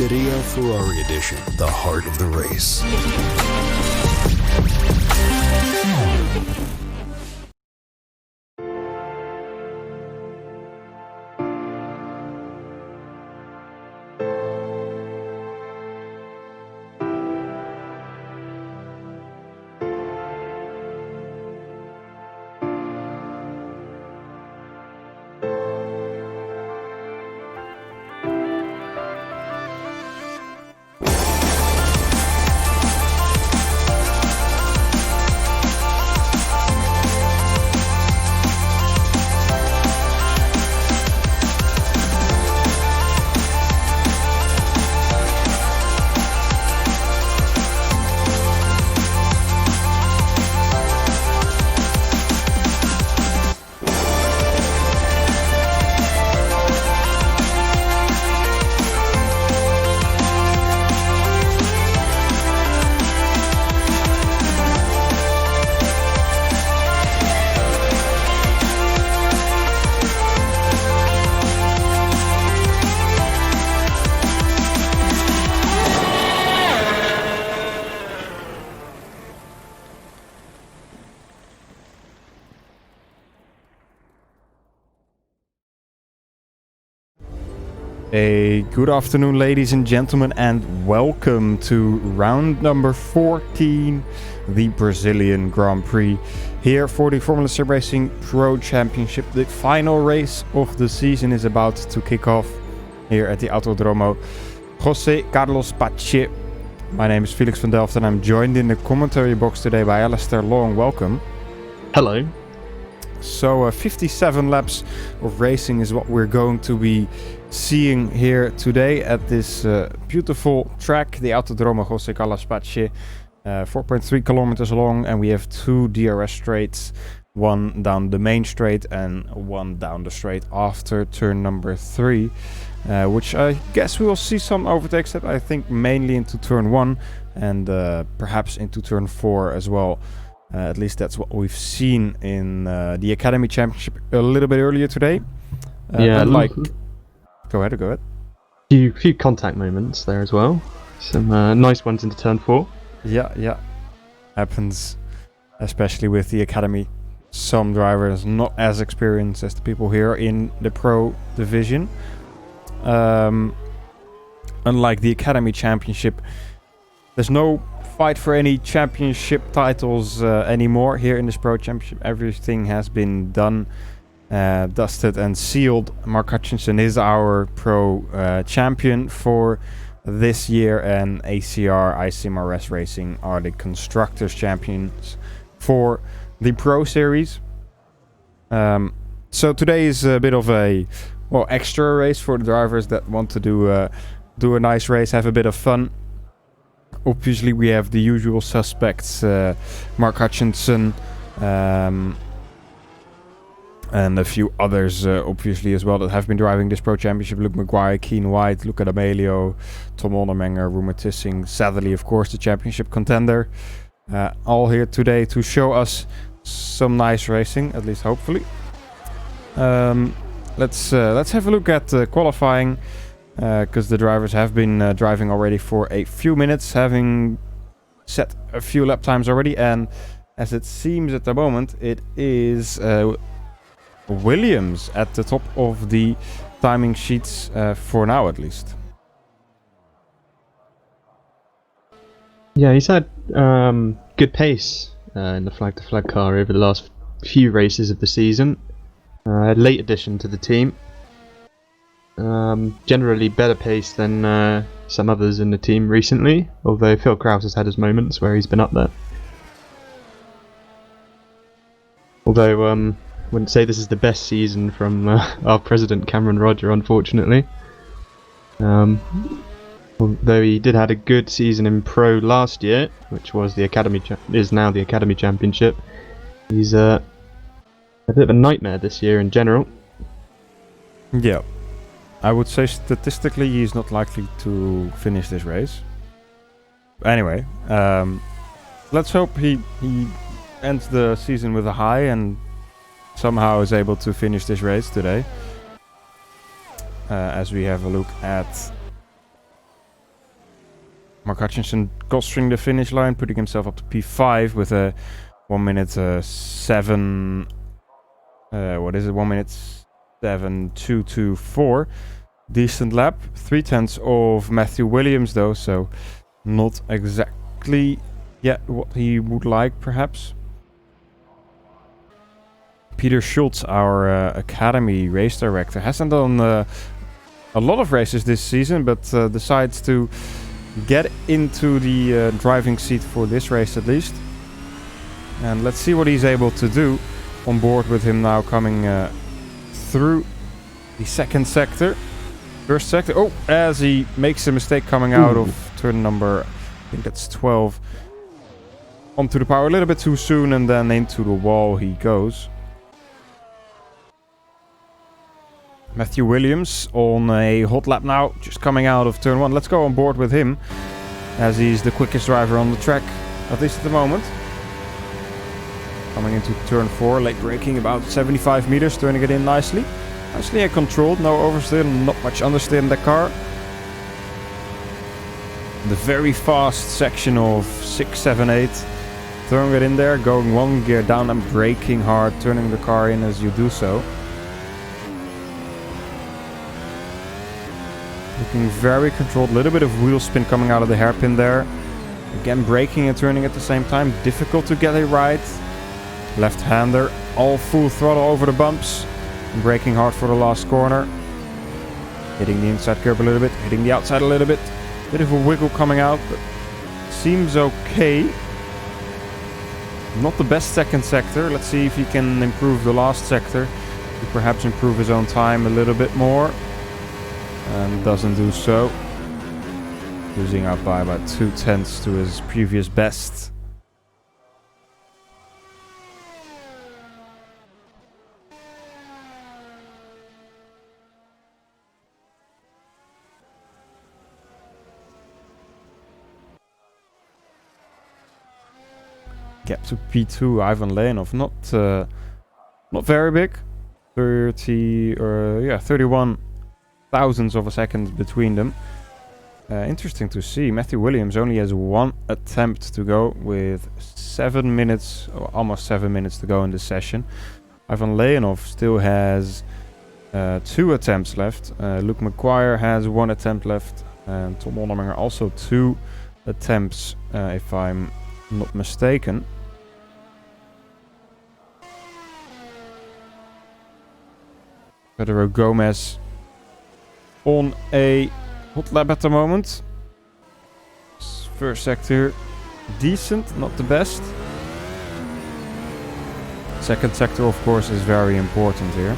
Scuderia Ferrari Edition, the heart of the race. A good afternoon, ladies and gentlemen, and welcome to round number 14, the Brazilian Grand Prix, here for the Formula SimRacing Pro Championship. The final race of the season is about to kick off here at the Autodromo José Carlos Pache. My name is Felix from Delft, and I'm joined in the commentary box today by Alistair. Long, welcome. Hello. So 57 laps of racing is what we're going to be seeing here today at this beautiful track, the Autodromo José Carlos Pache, 4.3 kilometers long, and we have two DRS straights, one down the main straight and one down the straight after turn number 3, which I guess we will see some overtakes that I think mainly into turn 1 and perhaps into turn 4 as well. At least that's what we've seen in the Academy Championship a little bit earlier today. Go ahead. Few contact moments there as well. Some nice ones into turn 4. Yeah. Happens, especially with the Academy. Some drivers not as experienced as the people here in the Pro division. Unlike the Academy Championship, there's no fight for any championship titles anymore here in this Pro Championship. Everything has been done, dusted and sealed. Mark Hutchinson is our Pro champion for this year, and ACR, ICMRS Racing are the Constructors Champions for the Pro Series. So today is a bit of a extra race for the drivers that want to do a nice race, have a bit of fun. Obviously, we have the usual suspects, Mark Hutchinson, and a few others, obviously, as well, that have been driving this Pro Championship. Luke Maguire, Keen White, Luca D'Amelio, Tom Ondermenger, Rumer Tissing, Sadly, of course, the championship contender. All here today to show us some nice racing, at least hopefully. Let's have a look at qualifying. Because the drivers have been driving already for a few minutes, having set a few lap times already, and as it seems at the moment, it is Williams at the top of the timing sheets for now, at least. Yeah, he's had good pace in the flag-to-flag car over the last few races of the season. Late addition to the team. Generally better pace than some others in the team recently, although Phil Krause has had his moments where he's been up there. Although wouldn't say this is the best season from our president Cameron Roger, unfortunately. Although he did had a good season in Pro last year, which was the Academy is now the Academy Championship. He's a bit of a nightmare this year in general. Yeah. I would say statistically he's not likely to finish this race. Anyway, let's hope he ends the season with a high and somehow is able to finish this race today. As we have a look at Mark Hutchinson crossing the finish line, putting himself up to P5 with a 1 minute 7. What is it? 1 minute 7:224. Decent lap. 3/10 of Matthew Williams though, so not exactly yet what he would like, perhaps. Peter Schultz, our Academy race director, hasn't done a lot of races this season, but decides to get into the driving seat for this race at least. And let's see what he's able to do on board with him now coming through the second sector. First sector. Oh, as he makes a mistake coming out of turn number, I think that's 12. Onto the power a little bit too soon, and then into the wall he goes. Matthew Williams on a hot lap now, just coming out of turn 1. Let's go on board with him, as he's the quickest driver on the track, at least at the moment. Coming into turn 4, late braking about 75 meters, turning it in nicely. Nicely controlled, no oversteer, not much understeer in the car. The very fast section of 6, 7, 8. Throwing it in there, going 1 gear down and braking hard, turning the car in as you do so. Looking very controlled, a little bit of wheel spin coming out of the hairpin there. Again, braking and turning at the same time, difficult to get it right. Left-hander, all full throttle over the bumps. And braking hard for the last corner. Hitting the inside curb a little bit, hitting the outside a little bit. Bit of a wiggle coming out, but seems okay. Not the best second sector. Let's see if he can improve the last sector. To perhaps improve his own time a little bit more. And doesn't do so. Losing out by about 2/10 to his previous best. Gap to P2, Ivan Leonov, not very big. 31 thousandths of a second between them. Interesting to see. Matthew Williams only has 1 attempt to go with 7 minutes, or almost 7 minutes to go in this session. Ivan Leonov still has 2 attempts left. Luke McGuire has 1 attempt left. And Tom Onnerminger also 2 attempts, if I'm not mistaken. Pedro Gomez on a hot lap at the moment. First sector decent, not the best. Second sector, of course, is very important here.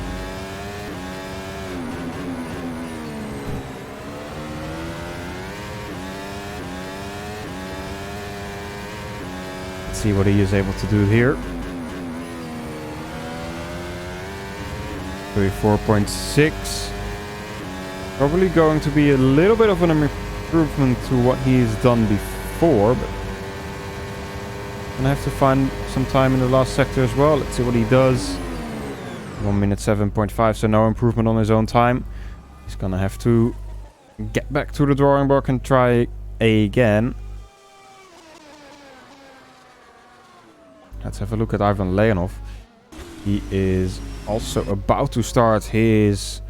Let's see what he is able to do here. 34.6. Probably going to be a little bit of an improvement to what he's done before, but gonna have to find some time in the last sector as well. Let's see what he does. 1 minute 7.5, so no improvement on his own time. He's gonna have to get back to the drawing board and try again. Let's have a look at Ivan Leonov. He is also about to start his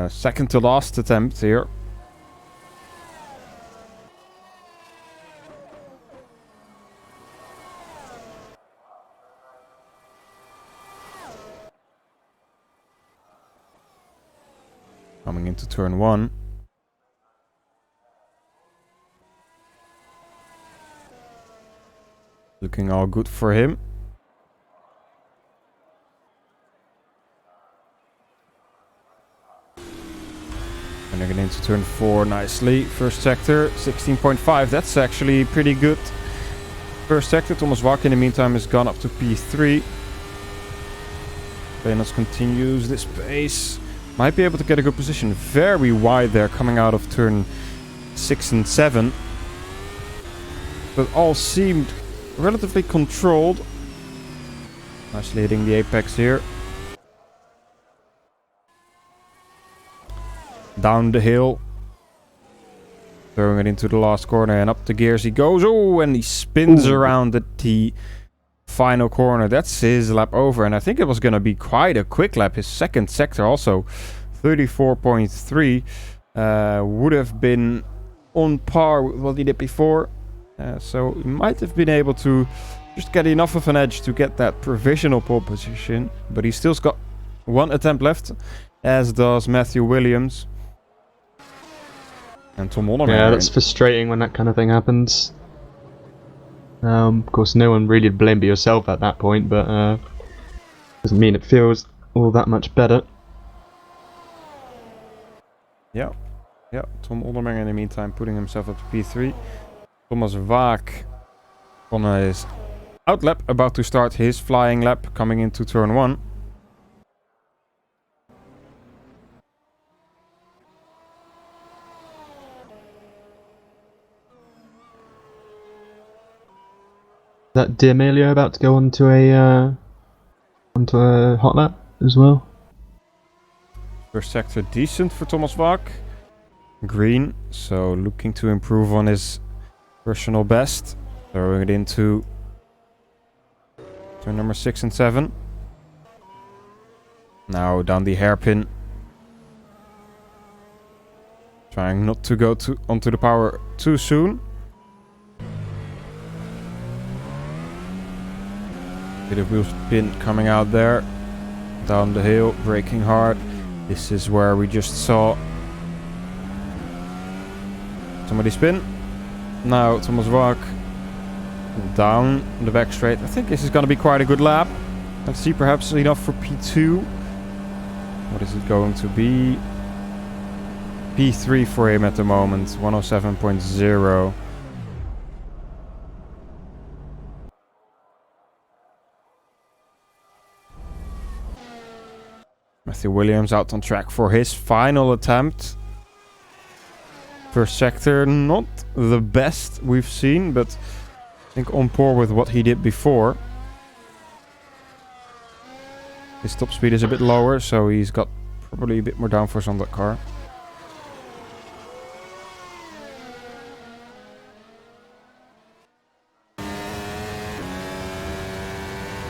second to last attempt here. Coming into turn 1. Looking all good for him. And getting into turn 4 nicely. First sector, 16.5. That's actually pretty good. First sector. Thomas Wack in the meantime has gone up to P3. Reynolds continues this pace. Might be able to get a good position. Very wide there coming out of turn 6 and 7. But all seemed relatively controlled. Nicely hitting the apex here. Down the hill. Throwing it into the last corner and up the gears he goes. Oh, and he spins around at the final corner. That's his lap over, and I think it was going to be quite a quick lap. His second sector also 34.3 would have been on par with what he did before. So he might have been able to just get enough of an edge to get that provisional pole position, but he still's got one attempt left, as does Matthew Williams. And Tom Ollerman. Yeah, that's frustrating when that kind of thing happens. Of course, no one really to blame but yourself at that point, but doesn't mean it feels all that much better. Yeah, Tom Ollerman in the meantime putting himself up to P3. Thomas Vaak on his out lap, about to start his flying lap, coming into turn 1. Is that D'Amelio about to go onto a hot lap as well? First sector decent for Thomas Vaak. Green, so looking to improve on his personal best. Throwing it into turn number 6 and 7. Now down the hairpin. Trying not to go onto the power too soon. Bit of wheel spin coming out there. Down the hill, braking hard. This is where we just saw somebody spin. Now Thomas Vaak down the back straight. I think this is going to be quite a good lap. Let's see, perhaps enough for P2. What is it going to be? P3 for him at the moment, 107.0. Matthew Williams out on track for his final attempt. First sector, not the best we've seen, but I think on par with what he did before. His top speed is a bit lower, so he's got probably a bit more downforce on that car.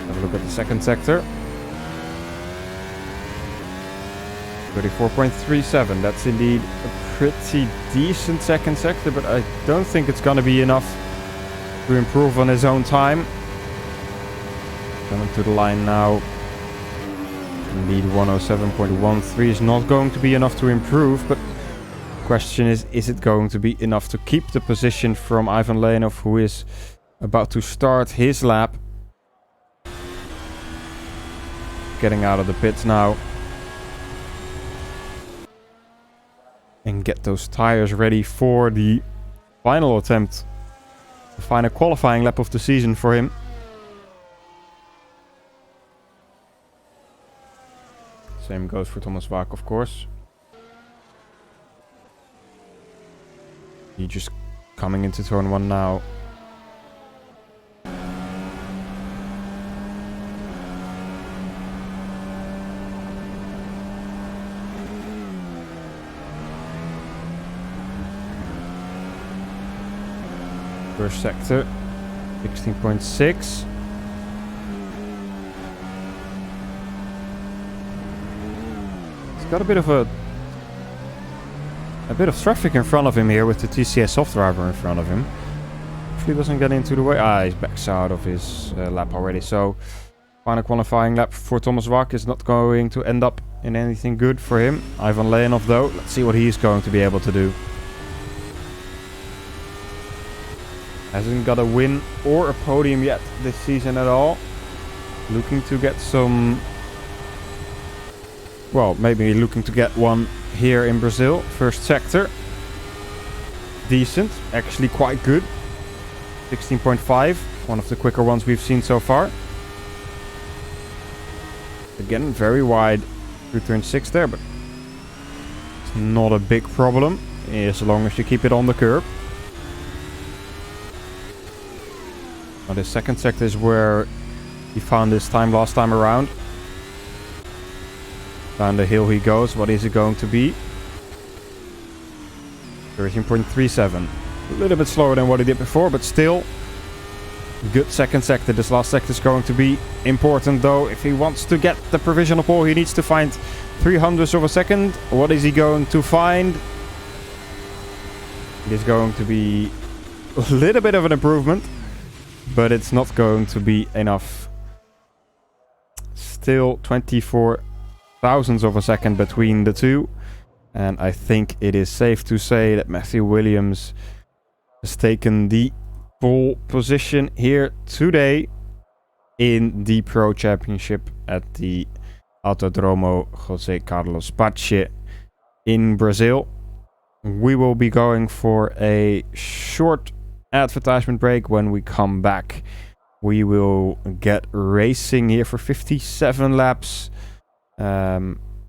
Have a look at the second sector. 34.37. That's indeed a pretty decent second sector, but I don't think it's going to be enough to improve on his own time. Coming to the line now. Indeed, 107.13 is not going to be enough to improve, but the question is it going to be enough to keep the position from Ivan Leonov, who is about to start his lap. Getting out of the pits now. And get those tires ready for the final attempt. The final qualifying lap of the season for him. Same goes for Thomas Vaak, of course. He just coming into turn 1 now. First sector, 16.6. He's got a bit of traffic in front of him here with the TCS soft driver in front of him. Hopefully doesn't get into the way. He's back out of his lap already. So final qualifying lap for Thomas Vaak is not going to end up in anything good for him. Ivan Leonov though, let's see what he's going to be able to do. Hasn't got a win or a podium yet this season at all. Looking to get some... Well, maybe looking to get one here in Brazil. First sector. Decent. Actually quite good. 16.5. One of the quicker ones we've seen so far. Again, very wide through turn 6 there, but it's not a big problem as long as you keep it on the curb. Now the second sector is where he found his time last time around. Down the hill he goes. What is it going to be? 13.37. A little bit slower than what he did before, but still good second sector. This last sector is going to be important though. If he wants to get the provisional pole, he needs to find 300ths of a second. What is he going to find? It is going to be a little bit of an improvement, but it's not going to be enough. Still 24 thousandths of a second between the two. And I think it is safe to say that Matthew Williams has taken the pole position here today in the Pro Championship at the Autodromo José Carlos Pache in Brazil. We will be going for a short advertisement break. When we come back, we will get racing here for 57 laps.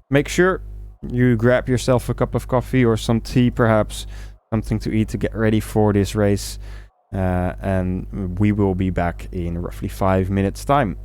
Make sure you grab yourself a cup of coffee or some tea, perhaps something to eat to get ready for this race. And we will be back in roughly 5 minutes time.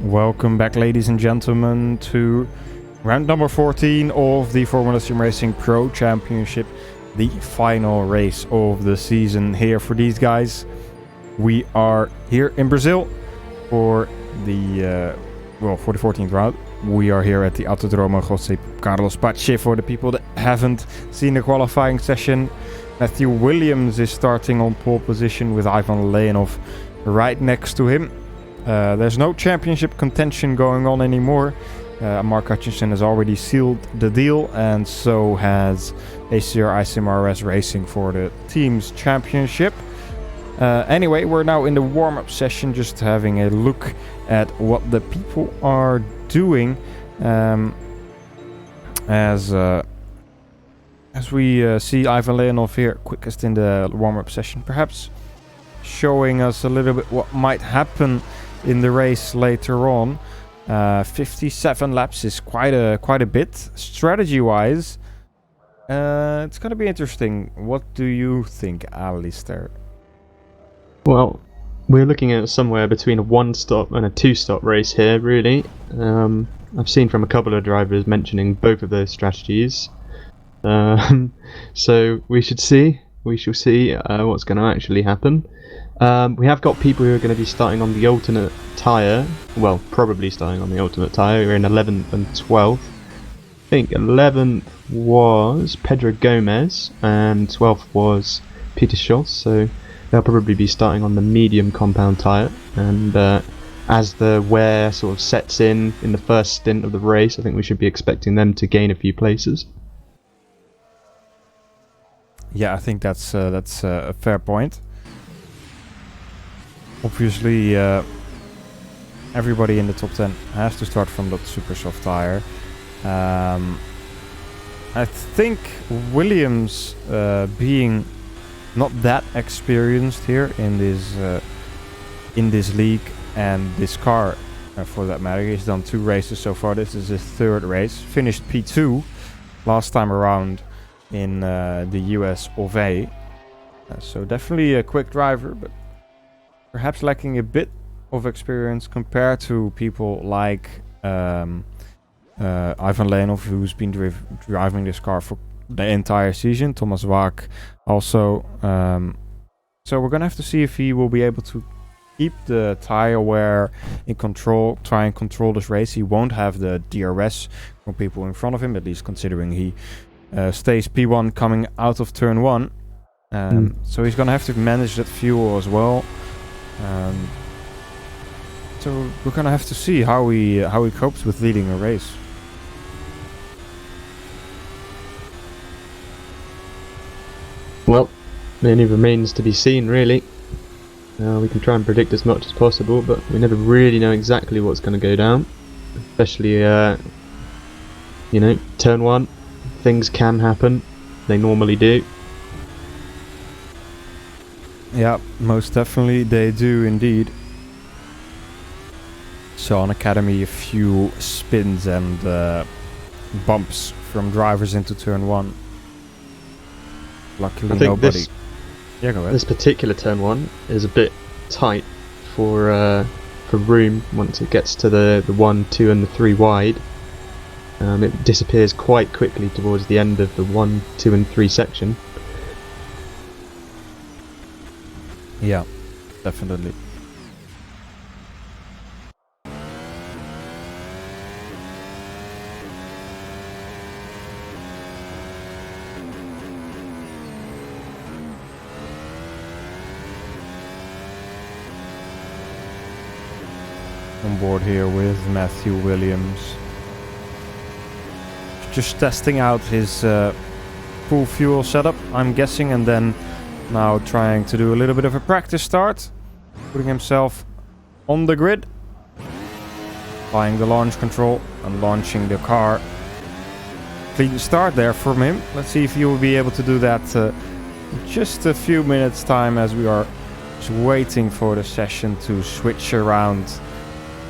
Welcome back, ladies and gentlemen, to round number 14 of the Formula SimRacing Pro Championship, the final race of the season here for these guys. We are here in Brazil for the for the 14th round. We are here at the Autodromo José Carlos Pache. For the people that haven't seen the qualifying session, Matthew Williams is starting on pole position with Ivan Leonov right next to him. There's no championship contention going on anymore. Mark Hutchinson has already sealed the deal, and so has ACR ISIMRS Racing for the team's championship. Anyway, we're now in the warm-up session, just having a look at what the people are doing as we see Ivan Leonov here quickest in the warm-up session, perhaps showing us a little bit what might happen in the race later on. 57 laps is quite a bit. Strategy-wise, it's going to be interesting. What do you think, Alistair? Well, we're looking at somewhere between a one-stop and a two-stop race here, really. I've seen from a couple of drivers mentioning both of those strategies. So we shall see what's going to actually happen. We have got people who are going to be starting on the alternate tyre. Well, probably starting on the alternate tyre. We're in 11th and 12th. I think 11th was Pedro Gomez and 12th was Peter Schoss. So they'll probably be starting on the medium compound tyre. And as the wear sort of sets in the first stint of the race, I think we should be expecting them to gain a few places. Yeah, I think that's a fair point. Obviously, everybody in the top 10 has to start from that super soft tire. I think Williams, being not that experienced here in this league and this car, for that matter, he's done 2 races so far. This is his 3rd race. Finished P2 last time around in the US of A. So definitely a quick driver, but perhaps lacking a bit of experience compared to people like Ivan Leonov, who's been driving this car for the entire season. Thomas Waak also. So we're going to have to see if he will be able to keep the tire wear in control, try and control this race. He won't have the DRS from people in front of him, at least considering he stays P1 coming out of turn 1. So he's going to have to manage that fuel as well. So we're gonna have to see how he copes with leading a race. Well, it only remains to be seen, really. We can try and predict as much as possible, but we never really know exactly what's going to go down. Especially, turn 1, things can happen. They normally do. Yeah, most definitely they do indeed. So on Academy, a few spins and bumps from drivers into turn 1. Luckily nobody. Yeah, go ahead. This particular turn 1 is a bit tight for room once it gets to the 1, 2 and the 3 wide. It disappears quite quickly towards the end of the 1, 2 and 3 section. Yeah, definitely. on board here with Matthew Williams. Just testing out his full fuel setup, I'm guessing, and then now trying to do a little bit of a practice start. Putting himself on the grid. Applying the launch control and launching the car. Clean start there from him. Let's see if he will be able to do that in just a few minutes time, as we are just waiting for the session to switch around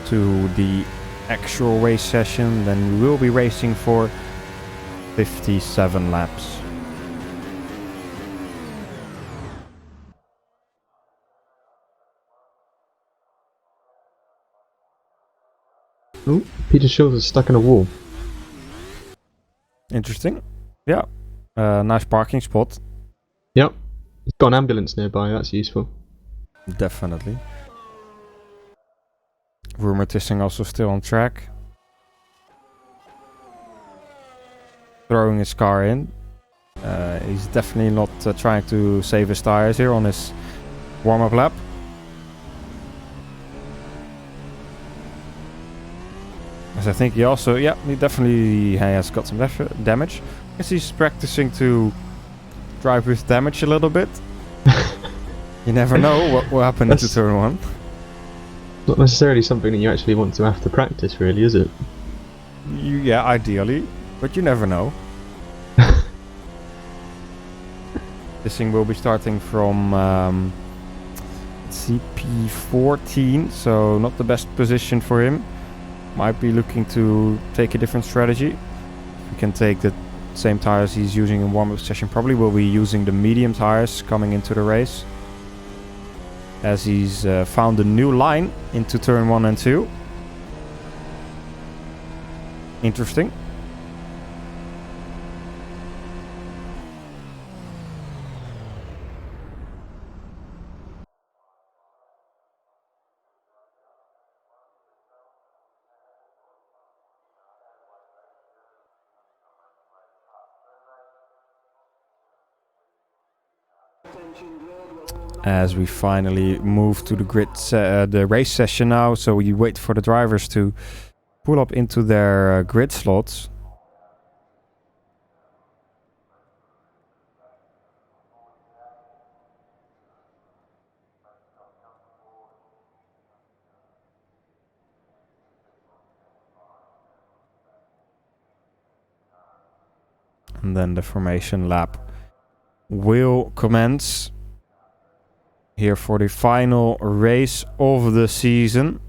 to the actual race session. Then we will be racing for 57 laps. Oh, Peter Schultz is stuck in a wall. Interesting. Yeah. Nice parking spot. Yep. He's got an ambulance nearby, that's useful. Definitely. Rumor testing also still on track. Throwing his car in. He's definitely not trying to save his tires here on his warm-up lap. As I think he also, he definitely has got some damage. I guess he's practicing to drive with damage a little bit. You never know what will happen into turn 1. Not necessarily something that you actually want to have to practice, really, is it? Yeah, ideally, but you never know. This thing will be starting from CP14, so not the best position for him. Might be looking to take a different strategy. We can take the same tires he's using in warm-up session. Probably will be using the medium tires coming into the race, as he's found a new line into turn 1 and 2. Interesting. As we finally move to the grid, the race session now, so you wait for the drivers to pull up into their grid slots. And then the formation lap will commence here for the final race of the season.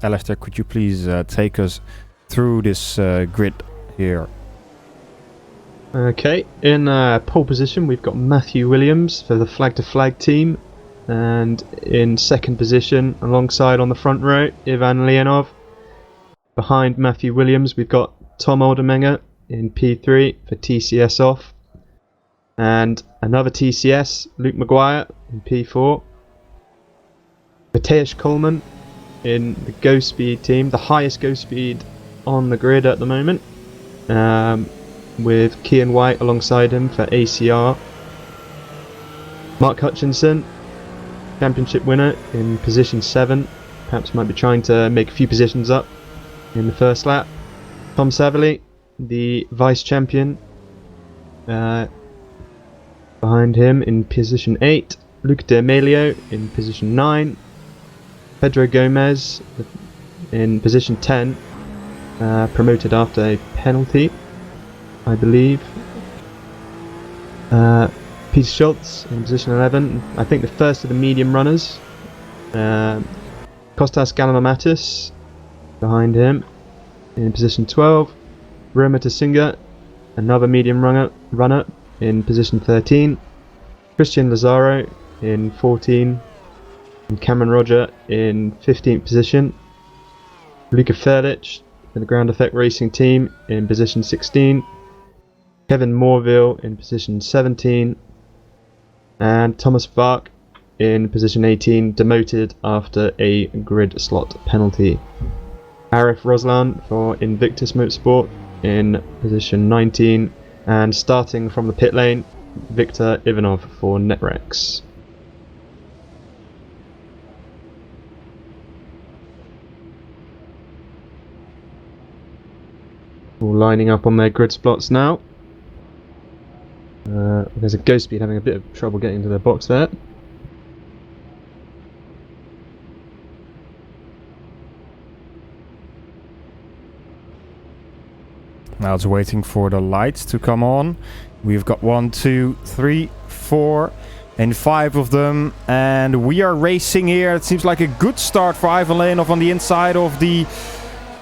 Alistair, could you please take us through this grid here? Okay, in pole position we've got Matthew Williams for the flag to flag team, and in second position alongside on the front row Ivan Leonov. Behind Matthew Williams we've got Tom Oldermenger in P3 for TCS off, and another TCS, Luke Maguire in P4. Mateusz Coleman in the Go Speed team, the highest Go Speed on the grid at the moment, with Kian White alongside him for ACR. Mark Hutchinson, championship winner in position 7, perhaps might be trying to make a few positions up in the first lap. Tom Savelli, the vice champion, behind him in position 8, Luca D'Amelio in position 9, Pedro Gomez in position 10, promoted after a penalty, I believe. Peter Schultz in position 11, I think the first of the medium runners. Kostas Galimamatis behind him in position 12, Roma Tasinga, another medium runner in position 13, Christian Lazaro in 14, and Cameron Roger in 15th position, Luka Felix in the Ground Effect Racing team in position 16, Kevin Morville in position 17, and Thomas Vark in position 18, demoted after a grid slot penalty. Arif Roslan for Invictus Motorsport in position 19, and starting from the pit lane, Viktor Ivanov for Netrex. All lining up on their grid spots now. There's a Ghost Speed having a bit of trouble getting into their box there. Now it's waiting for the lights to come on. We've got 1, 2, 3, 4 and 5 of them. And we are racing here. It seems like a good start for Ivan Leonov on the inside of the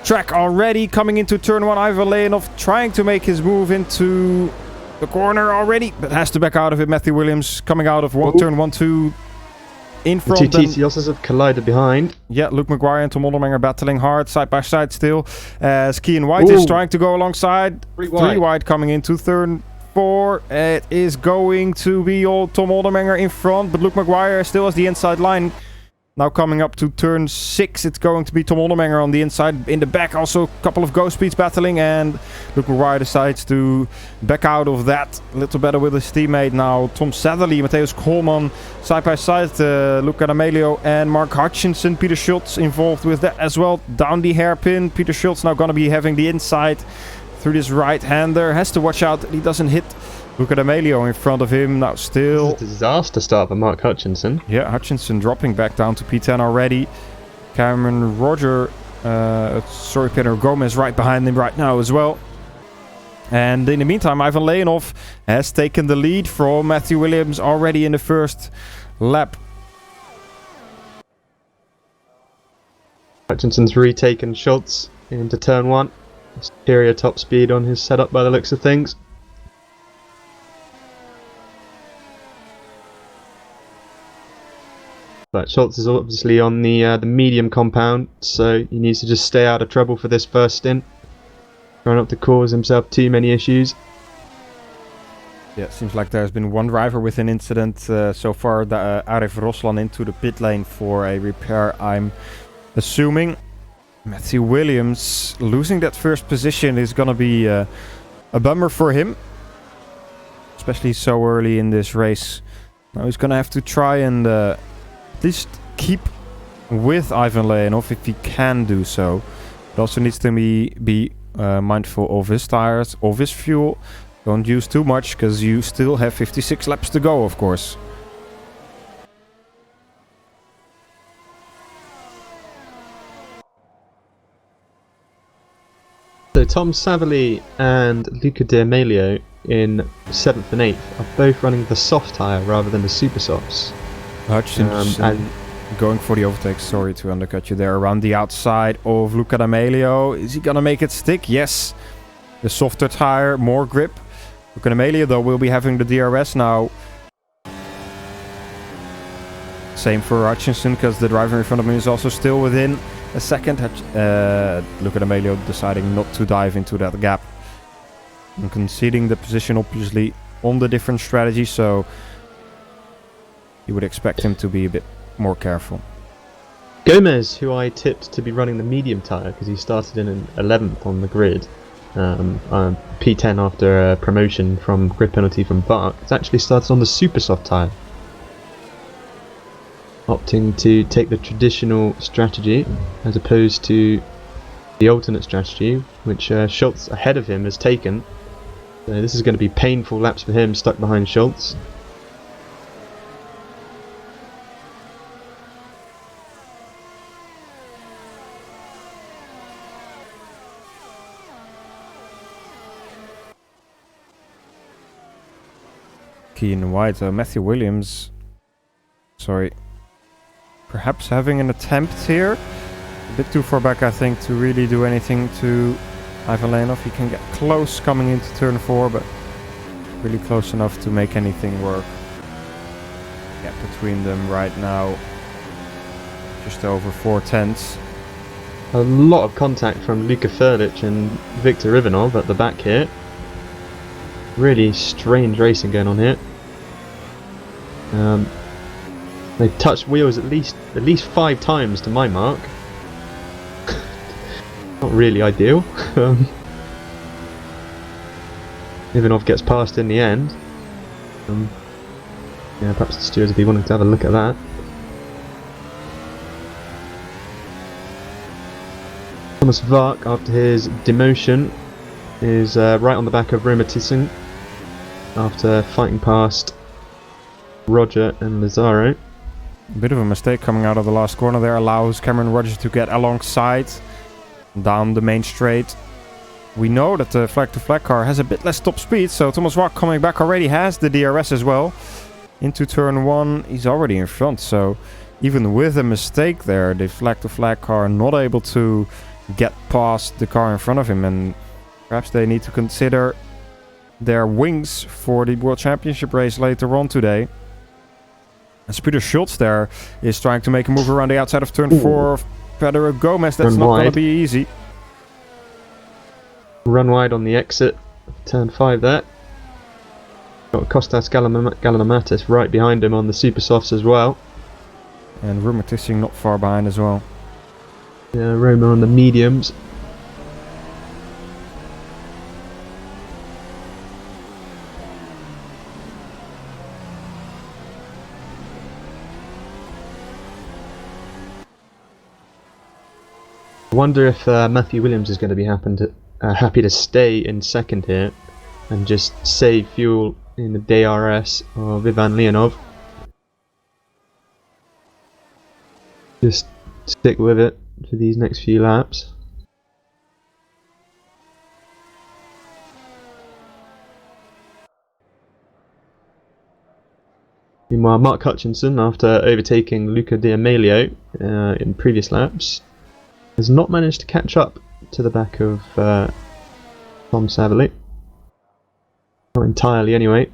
track already. Coming into turn 1, Ivan Leonov trying to make his move into the corner already, but has to back out of it. Matthew Williams coming out of turn 1, 2 in front. The two TCSs have collided behind. Yeah, Luke Maguire and Tom Oldermenger battling hard side by side still. As Kean White is trying to go alongside. 3 wide coming into turn 4. It is going to be all Tom Oldermenger in front, but Luke Maguire still has the inside line. Now coming up to turn 6, it's going to be Tom Oldermenger on the inside. In the back also a couple of Ghost Speeds battling, and Luke Maguire decides to back out of that. A little better with his teammate now. Tom Satherley, Matthäus Koolman side by side. Luca D'Amelio and Mark Hutchinson. Peter Schultz involved with that as well. Down the hairpin. Peter Schultz now going to be having the inside through this right-hander. Has to watch out that he doesn't hit Luca D'Amelio in front of him. Now still... This is a disaster start for Mark Hutchinson. Yeah, Hutchinson dropping back down to P10 already. Cameron Pedro Gomez right behind him right now as well. And in the meantime, Ivan Leonov has taken the lead from Matthew Williams already in the first lap. Hutchinson's retaken Schultz into turn 1. Superior top speed on his setup by the looks of things. But Schultz is obviously on the medium compound, so he needs to just stay out of trouble for this first stint. Try not to cause himself too many issues. Yeah, it seems like there's been one driver with an incident so far. Arif Roslan into the pit lane for a repair, I'm assuming. Matthew Williams losing that first position is going to be a bummer for him. Especially so early in this race. Now he's going to have to try and... at least keep with Ivan Leonov if he can do so. It also needs to be mindful of his tires, of his fuel. Don't use too much because you still have 56 laps to go, of course. So Tom Satherley and Luca D'Amelio in 7th and 8th are both running the soft tyre rather than the super softs. Hutchinson going for the overtake. Sorry to undercut you there. Around the outside of Luca D'Amelio. Is he going to make it stick? Yes. The softer tire, more grip. Luca D'Amelio, though, will be having the DRS now. Same for Hutchinson, because the driver in front of him is also still within a second. Luca D'Amelio deciding not to dive into that gap. And conceding the position, obviously, on the different strategy, so... you would expect him to be a bit more careful. Gomez, who I tipped to be running the medium tyre because he started in an 11th on the grid, P10 after a promotion from grid penalty from Bach, has actually started on the super soft tyre. Opting to take the traditional strategy as opposed to the alternate strategy, which Schultz ahead of him has taken. So this is going to be painful laps for him, stuck behind Schultz. Kean White, Matthew Williams, sorry, perhaps having an attempt here. A bit too far back, I think, to really do anything to Ivan Leonov. He can get close coming into turn 4, but really close enough to make anything work. Gap between them right now, just over 4/10. A lot of contact from Luka Felix and Viktor Ivanov at the back here. Really strange racing going on here. They touched wheels at least 5 times to my mark. Not really ideal. Ivanov gets past in the end. Yeah, perhaps the stewards would be wanting to have a look at that. Thomas Vark, after his demotion is right on the back of Roma after fighting past Roger and Lazaro. A bit of a mistake coming out of the last corner there, allows Cameron Rogers to get alongside down the main straight. We know that the flag-to-flag car has a bit less top speed, so Thomas Rock coming back already has the DRS as well. Into turn 1, he's already in front, so even with a mistake there, the flag-to-flag car not able to get past the car in front of him, and perhaps they need to consider their wings for the World Championship race later on today. As Peter Schultz there is trying to make a move around the outside of turn 4. Pedro Gomez, that's not going to be easy. Run wide on the exit, turn 5 there. Got Kostas Galanamatis right behind him on the super softs as well. And Roma Tissing not far behind as well. Yeah, Roma on the mediums. I wonder if Matthew Williams is going to be happy to stay in second here and just save fuel in the DRS of Ivan Leonov. Just stick with it for these next few laps. Meanwhile, Mark Hutchinson, after overtaking Luca D'Amelio in previous laps, has not managed to catch up to the back of Tom Savelli. Not entirely, anyway.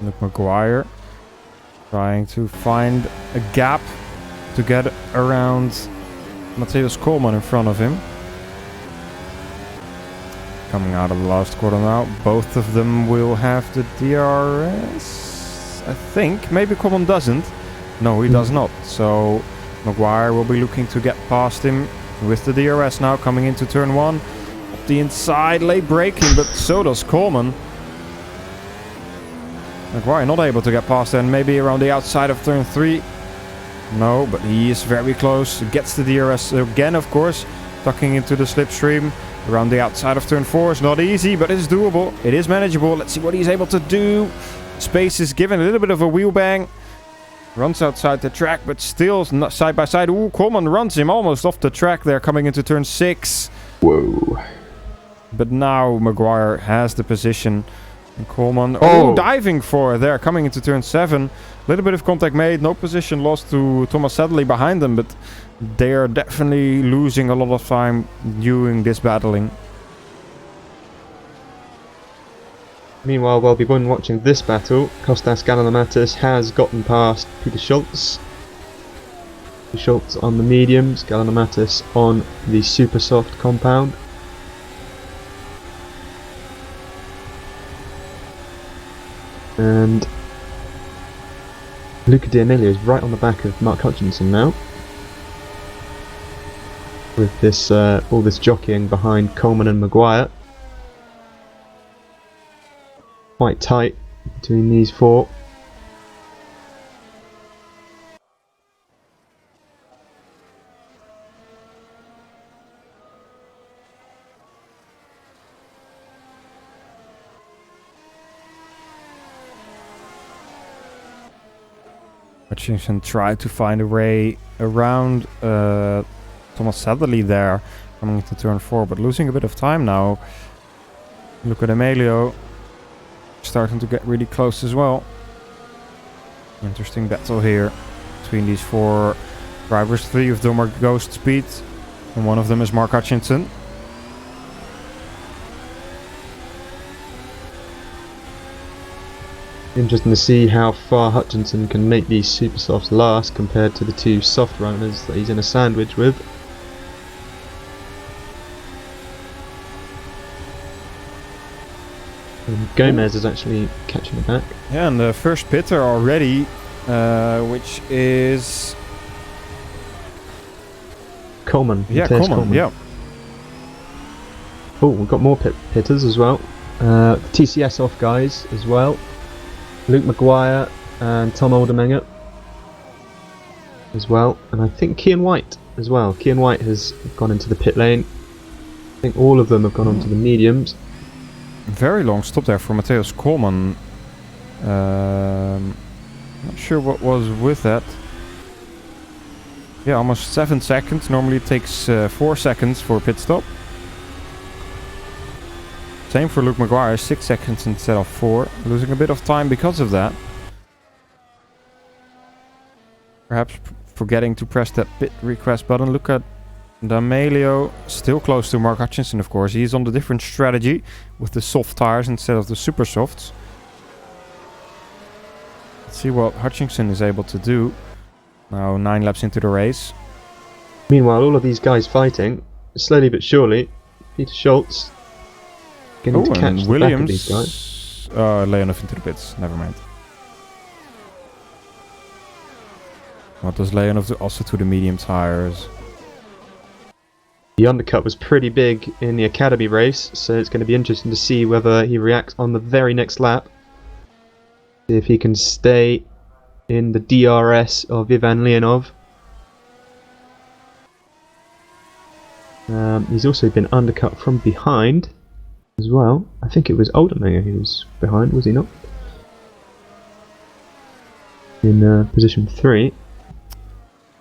Luke Maguire trying to find a gap to get around Mateusz Koolman in front of him. Coming out of the last quarter now. Both of them will have the DRS, I think. Maybe Koolman doesn't. No, he does not. So Maguire will be looking to get past him with the DRS now coming into turn 1. Up the inside, late braking, but so does Koolman. Maguire not able to get past and maybe around the outside of turn 3. No, but he is very close. Gets the DRS again, of course. Tucking into the slipstream. Around the outside of turn 4 is not easy, but it's doable. It is manageable. Let's see what he's able to do. Space is given. A little bit of a wheel bang. Runs outside the track, but still not side by side. Ooh, Koolman runs him almost off the track there coming into turn 6. Whoa. But now Maguire has the position. And Koolman, diving for there, coming into turn 7. A little bit of contact made, no position lost to Thomas Sadley behind them, but they are definitely losing a lot of time during this battling. Meanwhile, while we've been watching this battle, Kostas Galanamatis has gotten past Peter Schultz. Peter Schultz on the mediums, Galanamatis on the super soft compound. And Luca D'Amelio is right on the back of Mark Hutchinson now. With this all this jockeying behind Koolman and Maguire. Quite tight between these four. Hutchinson tried to find a way around Thomas Sadley there, coming into turn 4, but losing a bit of time now. Look at Emilio, starting to get really close as well. Interesting battle here between these 4 drivers. 3 of them are ghost speed, and one of them is Mark Hutchinson. Interesting to see how far Hutchinson can make these super softs last compared to the 2 soft runners that he's in a sandwich with. And Gomez is actually catching it back. Yeah, and the first pitter already which is Coleman. yeah, Matthias Coleman. Yeah, Oh, we've got more hitters as well. TCS off guys as well. Luke Maguire and Tom Aldermenger as well. And I think Kian White as well. Kian White has gone into the pit lane. I think all of them have gone onto the mediums. very long stop there for Matthias Coleman. Not sure what was with that. Yeah, almost 7 seconds. Normally it takes 4 seconds for a pit stop. Same for Luke Maguire, 6 seconds instead of 4. Losing a bit of time because of that. Perhaps forgetting to press that pit request button. Look at D'Amelio, still close to Mark Hutchinson, of course. He's on the different strategy with the soft tires instead of the super softs. Let's see what Hutchinson is able to do. Now 9 laps into the race. Meanwhile, all of these guys fighting, slowly but surely. Peter Schultz getting to catch and the Williams. back of these guys. Leonov into the pits. Never mind. What does Leonov do? Also to the medium tires. The undercut was pretty big in the Academy race, so it's going to be interesting to see whether he reacts on the very next lap. See if he can stay in the DRS of Ivan Leonov. He's also been undercut from behind as well. I think it was Oldermeyer who was behind, was he not? In position 3.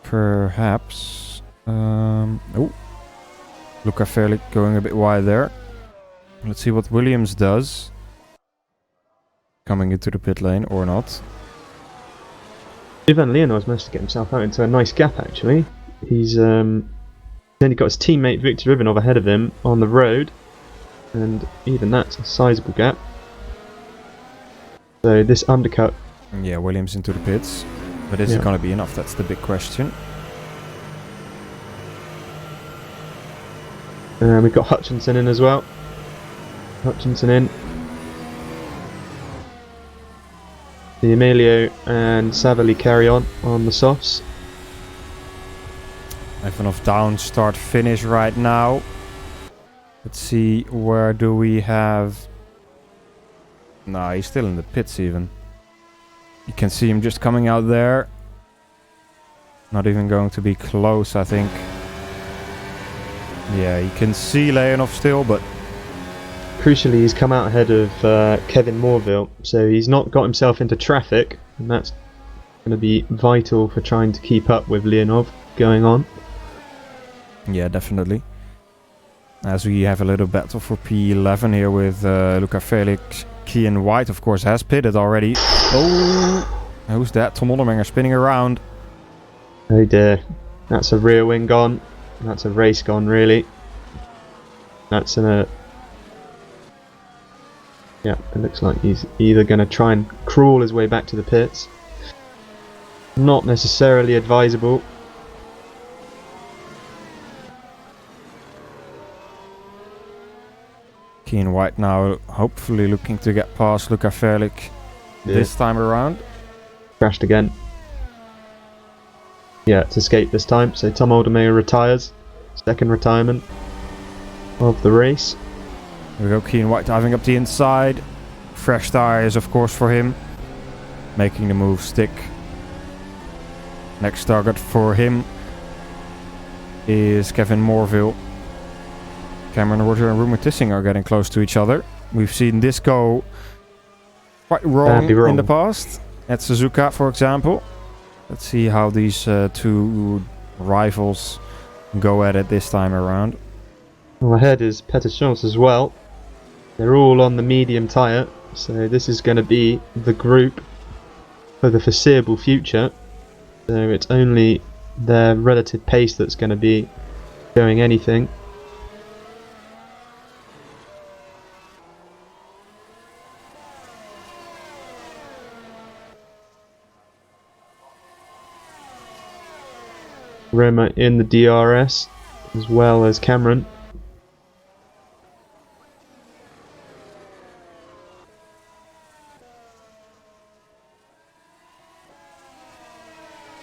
Perhaps. Oh. Luca Felix going a bit wide there. Let's see what Williams does. Coming into the pit lane or not. Ivan Leonov's managed to get himself out into a nice gap actually. He's only got his teammate Victor Ivanov ahead of him on the road. And even that's a sizable gap. So this undercut. Yeah, Williams into the pits. But is it going to be enough? That's the big question. We've got Hutchinson in as well. Hutchinson in. The Emilio and Savali carry on the softs. Ivanov down, start, finish right now. Let's see, where do we have... Nah, he's still in the pits even. You can see him just coming out there. Not even going to be close, I think. Yeah, you can see Leonov still, but... Crucially, he's come out ahead of Kevin Morville, so he's not got himself into traffic, and that's going to be vital for trying to keep up with Leonov going on. Yeah, definitely. As we have a little battle for P11 here with Luca Felix. Kian White, of course, has pitted already. Oh, who's that? Tom Oldermenger spinning around. Oh dear, that's a rear wing gone. That's a race gone, really. That's yeah, it looks like he's either going to try and crawl his way back to the pits. Not necessarily advisable. Kian White now hopefully looking to get past Luca Felix this time around. Crashed again. Yeah, it's escaped this time. So Tom Aldermeyer retires. Second retirement of the race. Here we go, Kian White diving up the inside. Fresh tires, of course, for him. Making the move stick. Next target for him is Kevin Morville. Cameron Roger and Ruben Tissing are getting close to each other. We've seen this go quite wrong in the past. At Suzuka, for example. Let's see how these two rivals go at it this time around. Well, ahead is Peter Schultz as well. They're all on the medium tyre, so this is going to be the group for the foreseeable future. So it's only their relative pace that's going to be doing anything. Roma in the DRS, as well as Cameron.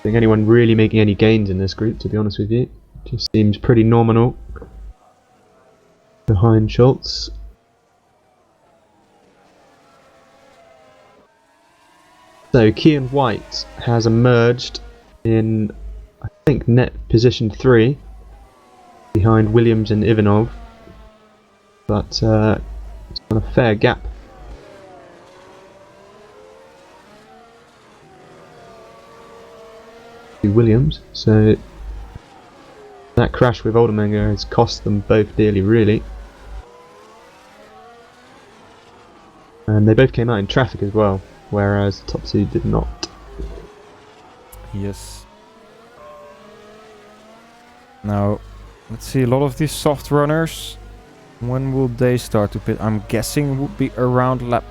think anyone really making any gains in this group, to be honest with you. Just seems pretty nominal behind Schultz. So Kean White has emerged in, I think, net position 3 behind Williams and Ivanov, but it's on a fair gap. To Williams, so that crash with Oldermenger has cost them both dearly, really. And they both came out in traffic as well, whereas the top two did not. Yes. Now, let's see, a lot of these soft runners, when will they start to pit? I'm guessing would be around lap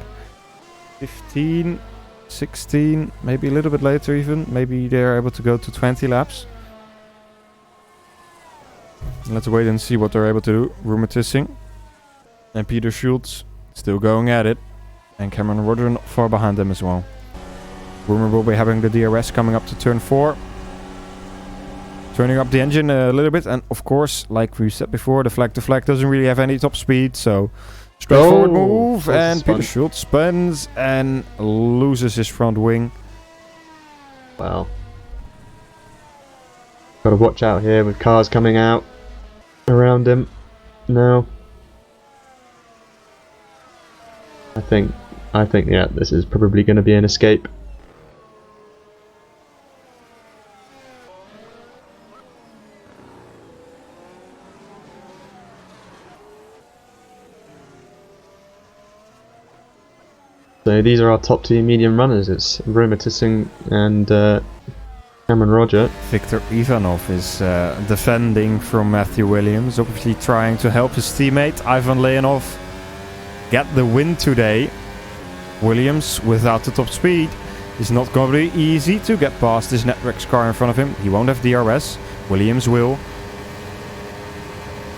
15, 16, maybe a little bit later even. Maybe they're able to go to 20 laps. Let's wait and see what they're able to do. Rumer Tissing and Peter Schultz still going at it. And Cameron Roder not far behind them as well. Rumer will be having the DRS coming up to turn 4. Turning up the engine a little bit. And of course, like we said before, the flag to flag doesn't really have any top speed. So straightforward move. And Peter Schultz spins and loses his front wing. Wow. Got to watch out here with cars coming out around him now. I think, yeah, this is probably going to be an escape. So these are our top two medium runners. It's Rumer Tissing and Cameron Roger. Viktor Ivanov is defending from Matthew Williams, obviously trying to help his teammate Ivan Leonov get the win today. Williams, without the top speed, is not going to be easy to get past this Netrex car in front of him. He won't have DRS. Williams will.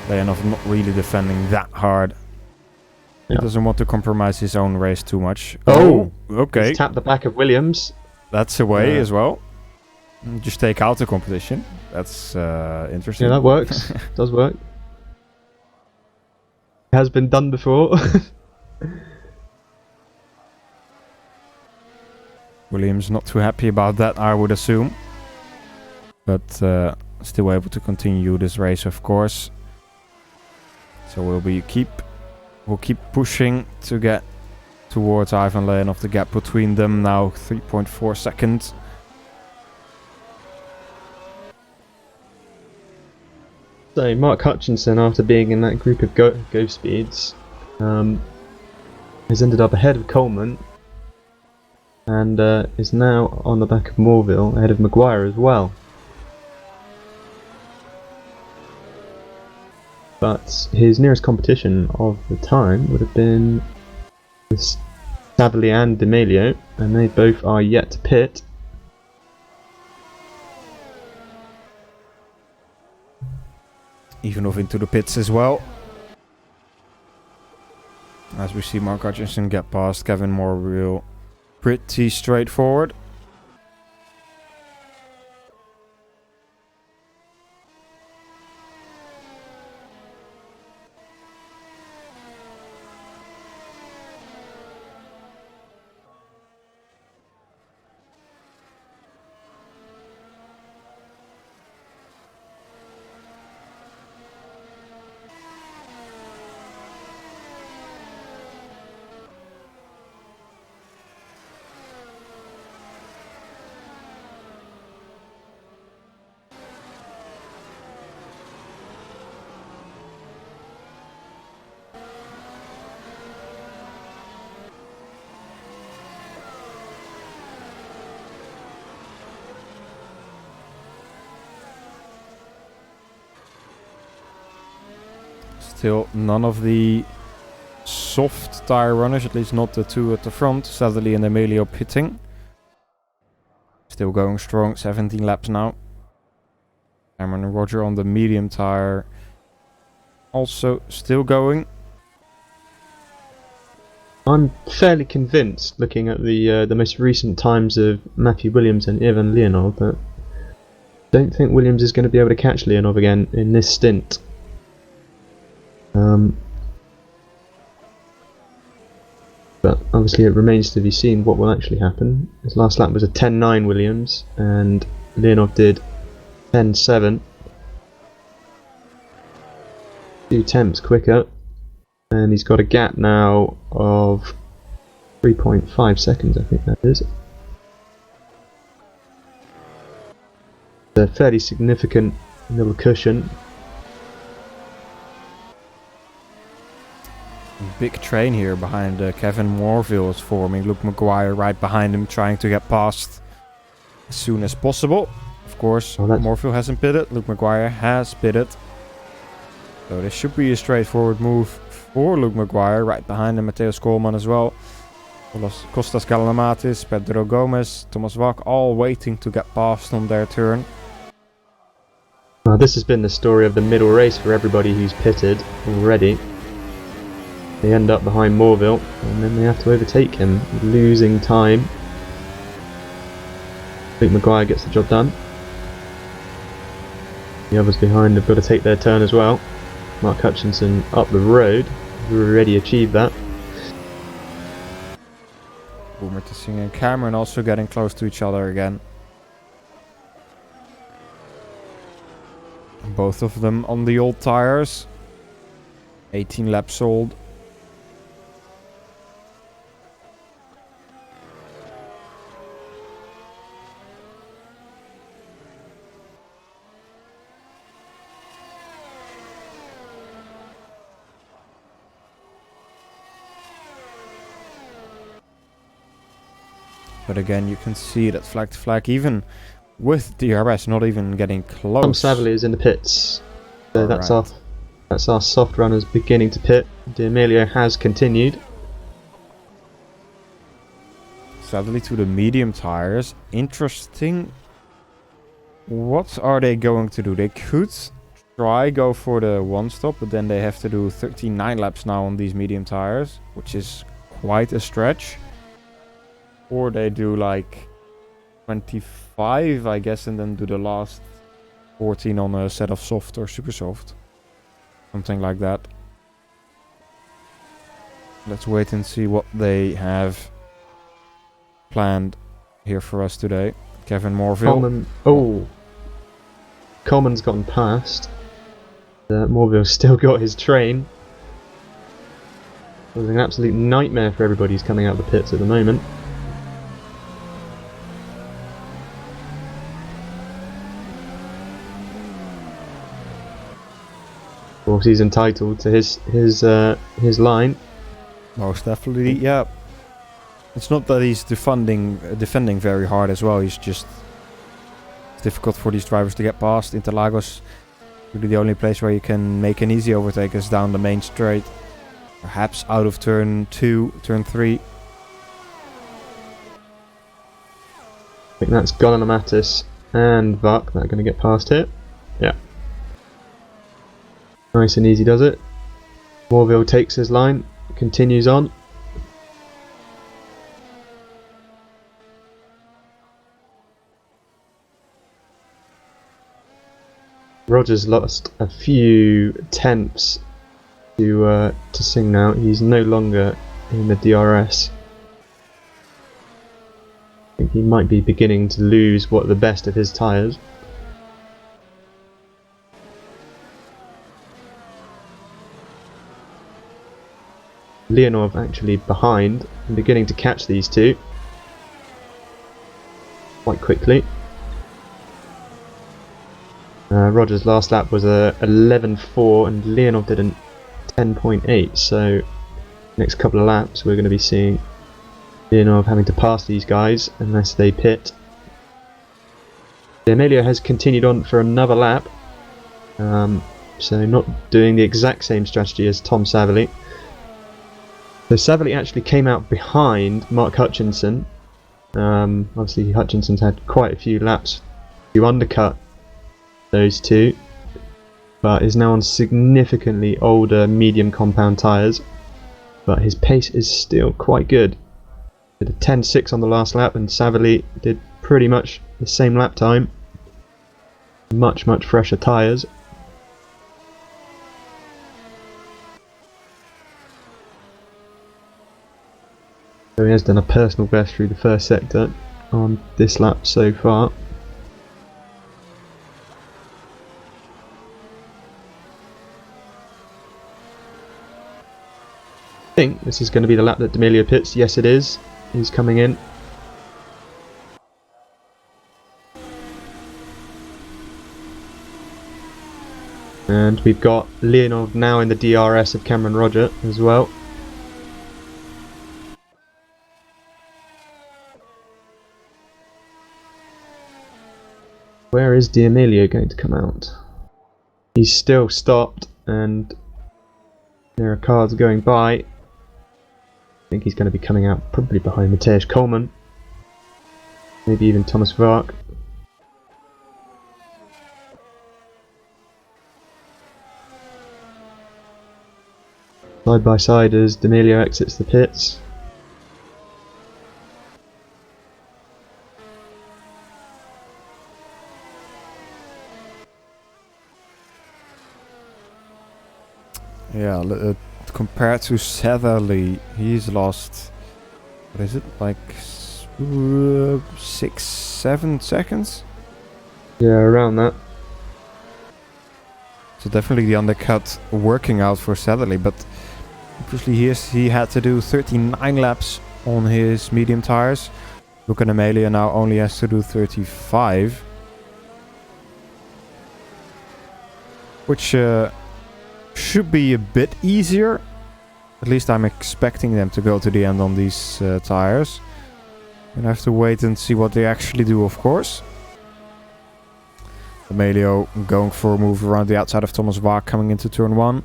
Leonov not really defending that hard. He doesn't want to compromise his own race too much. Oh, okay. He's tapped the back of Williams. That's a way as well. Just take out the competition. That's interesting. Yeah, that works. Does work. Has been done before. Williams not too happy about that, I would assume. But still able to continue this race, of course. So we'll keep pushing to get towards Ivan Leonov. The gap between them now 3.4 seconds. So Mark Hutchinson, after being in that group of go speeds, has ended up ahead of Coleman and is now on the back of Morville, ahead of Maguire as well. But his nearest competition of the time would have been Savali and D'Amelio, and they both are yet to pit. Ivanov into the pits as well. As we see Mark Hutchinson get past Kevin Morville. Pretty straightforward. Still none of the soft tire runners, at least not the two at the front, Sadly and Emilio pitting. Still going strong, 17 laps now. Cameron and Roger on the medium tire, also still going. I'm fairly convinced, looking at the most recent times of Matthew Williams and Ivan Leonov, that Don't think Williams is going to be able to catch Leonov again in this stint. But obviously it remains to be seen what will actually happen. His last lap was a 10.9 Williams, and Leonov did 10.7. 2 tenths quicker, and he's got a gap now of 3.5 seconds, I think that is. A fairly significant little cushion. Big train here behind Kevin Morville is forming. Luke Maguire right behind him, trying to get past as soon as possible. Of course, Morville hasn't pitted. Luke Maguire has pitted. So this should be a straightforward move for Luke Maguire. Right behind him, Mateusz Koolman as well. Kostas Galanamatis, Pedro Gomez, Thomas Wack, all waiting to get past on their turn. This has been the story of the middle race for everybody who's pitted already. They end up behind Morville, and then they have to overtake him, losing time. Luke Maguire gets the job done. The others behind have got to take their turn as well. Mark Hutchinson up the road, has already achieved that. Boomer to Singh and Cameron also getting close to each other again. Both of them on the old tires. 18 laps old. But again, you can see that flag to flag, even with DRS not even getting close. Tom Saville is in the pits. So that's our soft runners beginning to pit. D'Amelio has continued. Sadly to the medium tires. Interesting. What are they going to do? They could try go for the one stop, but then they have to do 39 laps now on these medium tires, which is quite a stretch. Or they do like 25, I guess, and then do the last 14 on a set of soft or super soft. Something like that. Let's wait and see what they have planned here for us today. Kevin Morville. Coleman's gotten past. Morville's still got his train. It was an absolute nightmare for everybody who's coming out of the pits at the moment. Of course, he's entitled to his line. Most definitely, yeah. It's not that he's defending very hard as well. He's just, it's difficult for these drivers to get past. Interlagos, really the only place where you can make an easy overtake is down the main straight. Perhaps out of turn 2, turn 3. I think that's Galanamatis and Vuk that are going to get past here. Yeah. Nice and easy does it. Morville takes his line, continues on. Rogers lost a few tenths to Singh now. He's no longer in the DRS. I think he might be beginning to lose what the best of his tyres. Leonov actually behind and beginning to catch these two quite quickly. Rogers' last lap was a 11.4 and Leonov did a 10.8, so next couple of laps we're going to be seeing Leonov having to pass these guys unless they pit. D'Amelio has continued on for another lap, so not doing the exact same strategy as Tom Saville. So Saville actually came out behind Mark Hutchinson. Obviously Hutchinson's had quite a few laps to undercut those two, but is now on significantly older medium compound tyres, but his pace is still quite good. Did a 10.6 on the last lap and Saville did pretty much the same lap time. much fresher tyres. So he has done a personal best through the first sector on this lap so far. I think this is going to be the lap that D'Amelio pits. Yes, it is. He's coming in. And we've got Leonov now in the DRS of Cameron Roger as well. Where is D'Amelio going to come out? He's still stopped and there are cars going by. I think he's going to be coming out probably behind Mateusz Coleman. Maybe even Thomas Vark. Side by side as D'Amelio exits the pits. Yeah, compared to Satherley, he's lost, what is it, like 6-7 seconds? Yeah, around that. So definitely the undercut working out for Satherley, but obviously he had to do 39 laps on his medium tires. Luca D'Amelio now only has to do 35. Which should be a bit easier. At least I'm expecting them to go to the end on these tires. And I have to wait and see what they actually do, of course. D'Amelio going for a move around the outside of Thomas Vark coming into turn 1.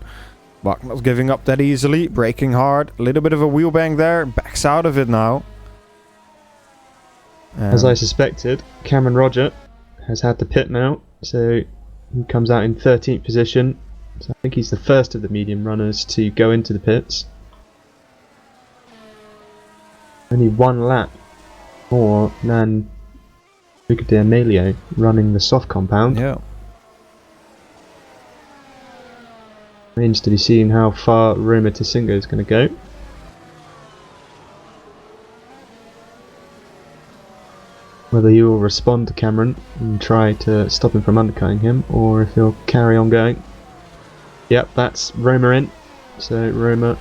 Vark not giving up that easily, braking hard. A little bit of a wheel bang there, backs out of it now. As I suspected, Cameron Roger has had the pit now, so he comes out in 13th position. So I think he's the first of the medium runners to go into the pits. Only one lap more than Luca D'Amelio running the soft compound. Yeah. Remains to be seen how far Roma Tisinga is going to go. Whether he will respond to Cameron and try to stop him from undercutting him, or if he'll carry on going. Yep, that's Roma in. So Roma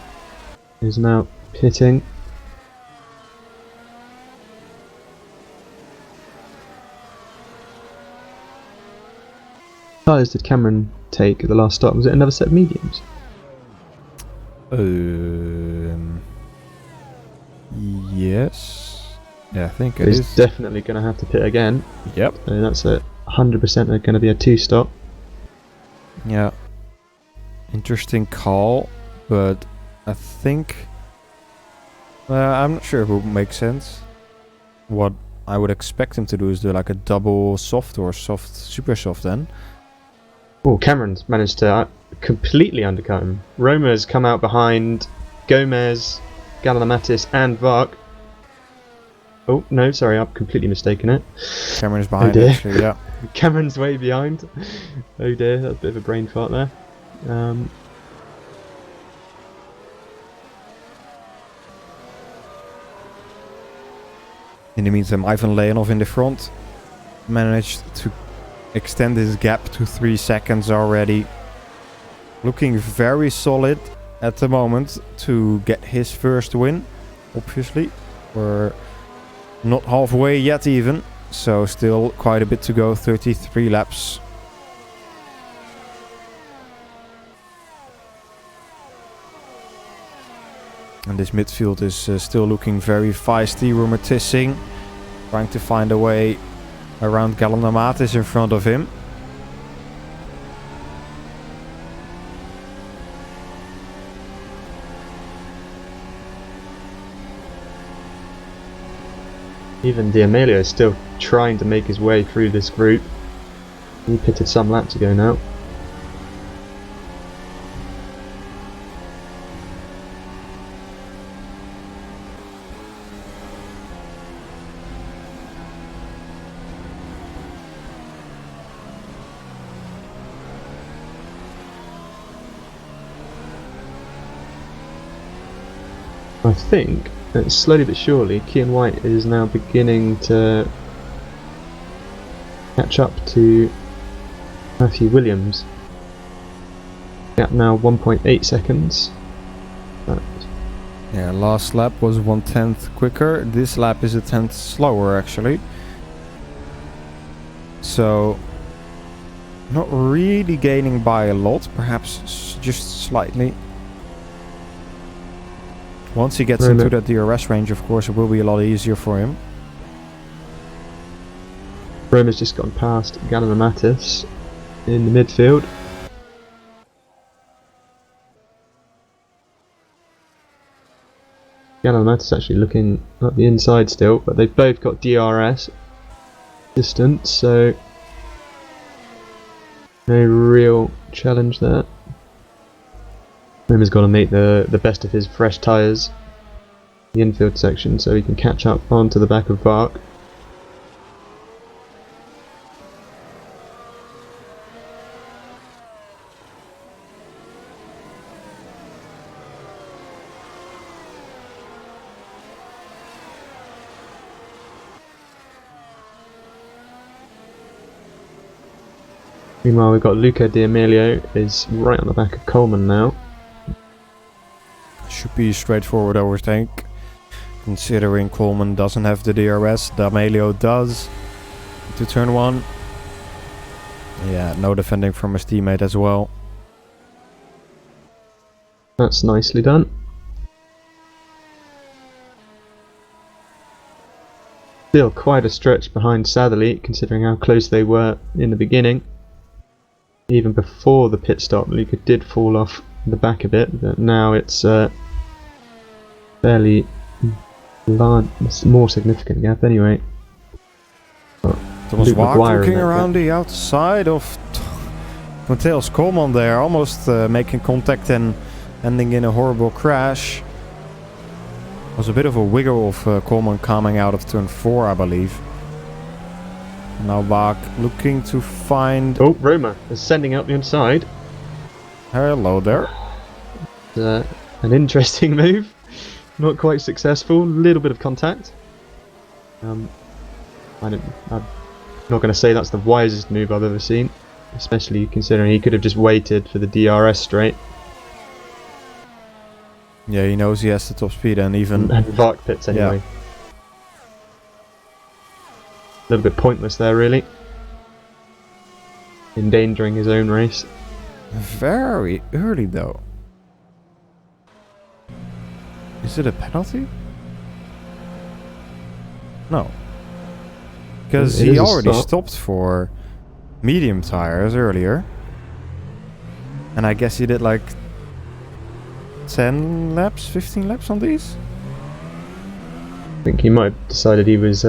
is now pitting. What tyres did Cameron take at the last stop? Was it another set of mediums? Yes. Yeah, I think it He's is. definitely going to have to pit again. Yep. So that's a 100% going to be a 2-stop. Yeah. Interesting call, but I think I'm not sure if it would make sense. What I would expect him to do is do like a double soft or soft, super soft then. Oh, Cameron's managed to completely undercut him. Roma's come out behind Gomez, Galamatis and Vark. Oh, no, sorry, I'm completely mistaken it. Cameron's behind dear. actually, yeah. Cameron's way behind. Oh dear, that's a bit of a brain fart there. In the meantime, Ivan Leonov in the front managed to extend his gap to 3 seconds already. Looking very solid at the moment to get his first win, obviously. We're not halfway yet even, so still quite a bit to go, 33 laps. And this midfield is still looking very feisty. Rumer Tissing trying to find a way around Galamatis in front of him. Even D'Amelio is still trying to make his way through this group. He pitted some laps ago now. I think that slowly but surely Kean White is now beginning to catch up to Matthew Williams. Gap now 1.8 seconds. Yeah, last lap was 1/10 quicker. This lap is a 10th slower actually. So not really gaining by a lot, perhaps just slightly. Once he gets into that DRS range, of course, it will be a lot easier for him. Roma's just gone past Gallon Mattis in the midfield. Gallon Mattis actually looking at the inside still, but they've both got DRS distance, so no real challenge there. Roma's got to make the best of his fresh tyres, the infield section, so he can catch up onto the back of Vark. Meanwhile, we've got Luca D'Amelio is right on the back of Coleman now. Should be straightforward, I would think. Considering Coleman doesn't have the DRS, D'Amelio does. To turn 1. Yeah, no defending from his teammate as well. That's nicely done. Still quite a stretch behind Satherley, considering how close they were in the beginning. Even before the pit stop, Luca did fall off the back a bit, but now it's fairly large, more significant gap anyway. Thomas Waak looking around the outside of Matthäus Coleman there, almost making contact and ending in a horrible crash. Was a bit of a wiggle of Coleman coming out of turn 4, I believe. Now Waak looking to find... Oh, Roma is sending out the inside. Hello there. An interesting move. Not quite successful. Little bit of contact. I'm not going to say that's the wisest move I've ever seen, especially considering he could have just waited for the DRS straight. Yeah, he knows he has the top speed and even... And Vark pits anyway. Yeah. A little bit pointless there, really. Endangering his own race. Very early, though. Is it a penalty? No. Because he already stopped for medium tires earlier. And I guess he did like 10 laps, 15 laps on these? I think he might have decided he was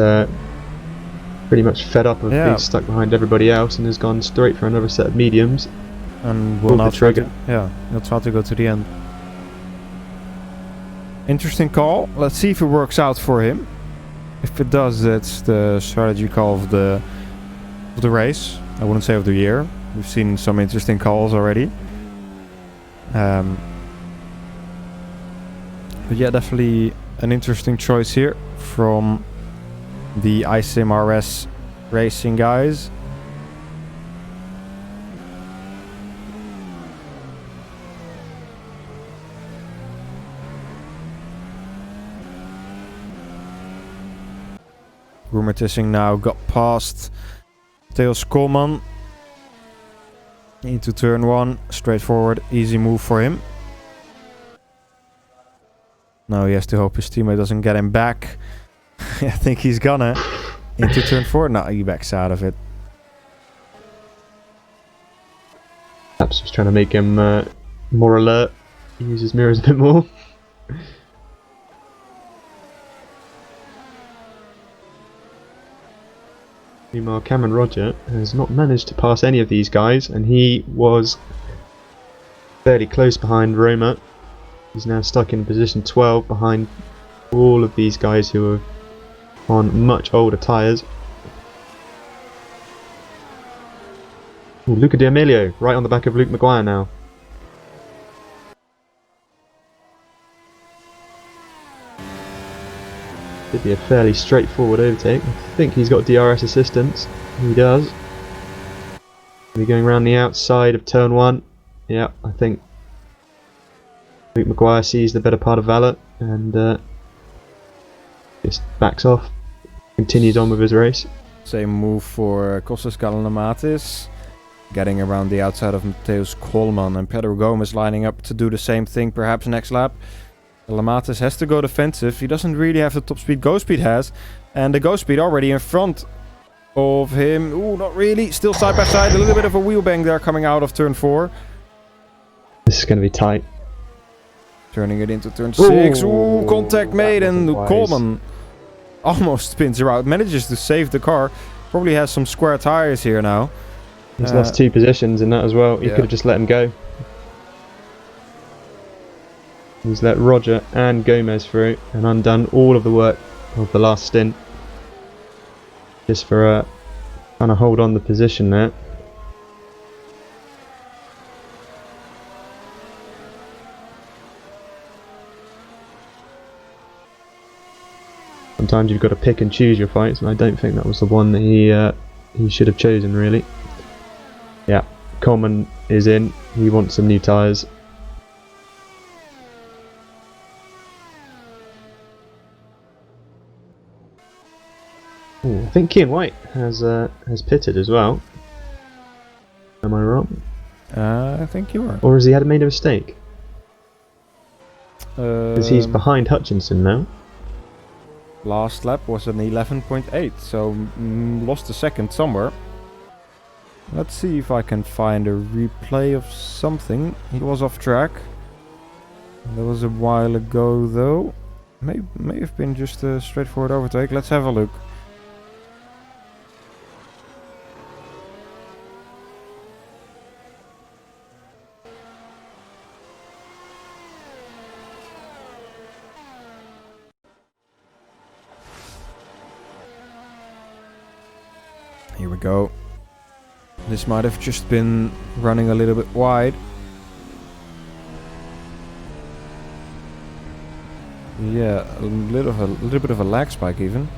pretty much fed up of being stuck behind everybody else and has gone straight for another set of mediums. And will not try to, he'll try to go to the end. Interesting call. Let's see if it works out for him. If it does, that's the strategy call of the race. I wouldn't say of the year. We've seen some interesting calls already. But yeah, definitely an interesting choice here from the iSimRS racing guys. Rumertissing now got past Matthäus Coleman into turn 1. Straightforward, easy move for him. Now he has to hope his teammate doesn't get him back. I think he's gonna. Into turn 4. No, he backs out of it. Perhaps just trying to make him more alert. Use his mirrors a bit more. Meanwhile, Cameron Roger has not managed to pass any of these guys, and he was fairly close behind Roma. He's now stuck in position 12 behind all of these guys who are on much older tyres. Luca D'Amelio right on the back of Luke Maguire now. Should be a fairly straightforward overtake. I think he's got DRS assistance. He does. We're going around the outside of turn 1. Yeah, I think Luke Maguire sees the better part of Valor and just backs off. Continues on with his race. Same move for Kostas Galanamatis. Getting around the outside of Mateusz Coleman, and Pedro Gomez lining up to do the same thing perhaps next lap. Galanamatis has to go defensive. He doesn't really have the top speed Go Speed has. And the Go Speed already in front of him. Ooh, not really. Still side by side. A little bit of a wheel bang there coming out of turn 4. This is going to be tight. Turning it into turn 6. Ooh, contact made, and wise. Coleman almost spins her out. Manages to save the car. Probably has some square tires here now. He's lost 2 positions in that as well. He could have just let him go. He's let Roger and Gomez through and undone all of the work of the last stint. Just for trying to hold on the position there. Sometimes you've got to pick and choose your fights, and I don't think that was the one that he should have chosen, really. Yeah, Coleman is in. He wants some new tyres. I think Kean White has pitted as well. Am I wrong? I think you are. Or has he made a mistake? Because he's behind Hutchinson now. Last lap was an 11.8, so lost a second somewhere. Let's see if I can find a replay of something. He was off track. That was a while ago though. May have been just a straightforward overtake. Let's have a look. Here we go. This might have just been running a little bit wide. Yeah, a little bit of a lag spike even.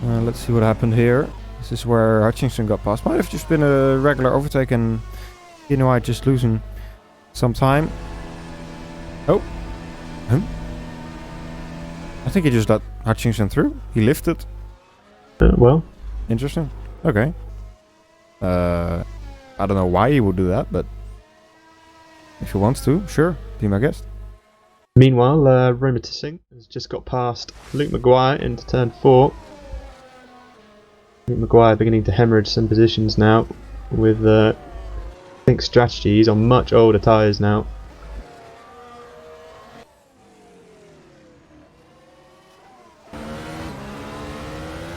Let's see what happened here. This is where Hutchinson got past. Might have just been a regular overtake and White just losing some time. Oh. I think he just let Hutchinson through. He lifted. Well. Interesting. Okay. I don't know why he would do that, but if he wants to, sure, be my guest. Meanwhile, Roma Tissing has just got past Luke Maguire into turn 4. Luke Maguire beginning to hemorrhage some positions now with, I think, strategies on much older tyres now.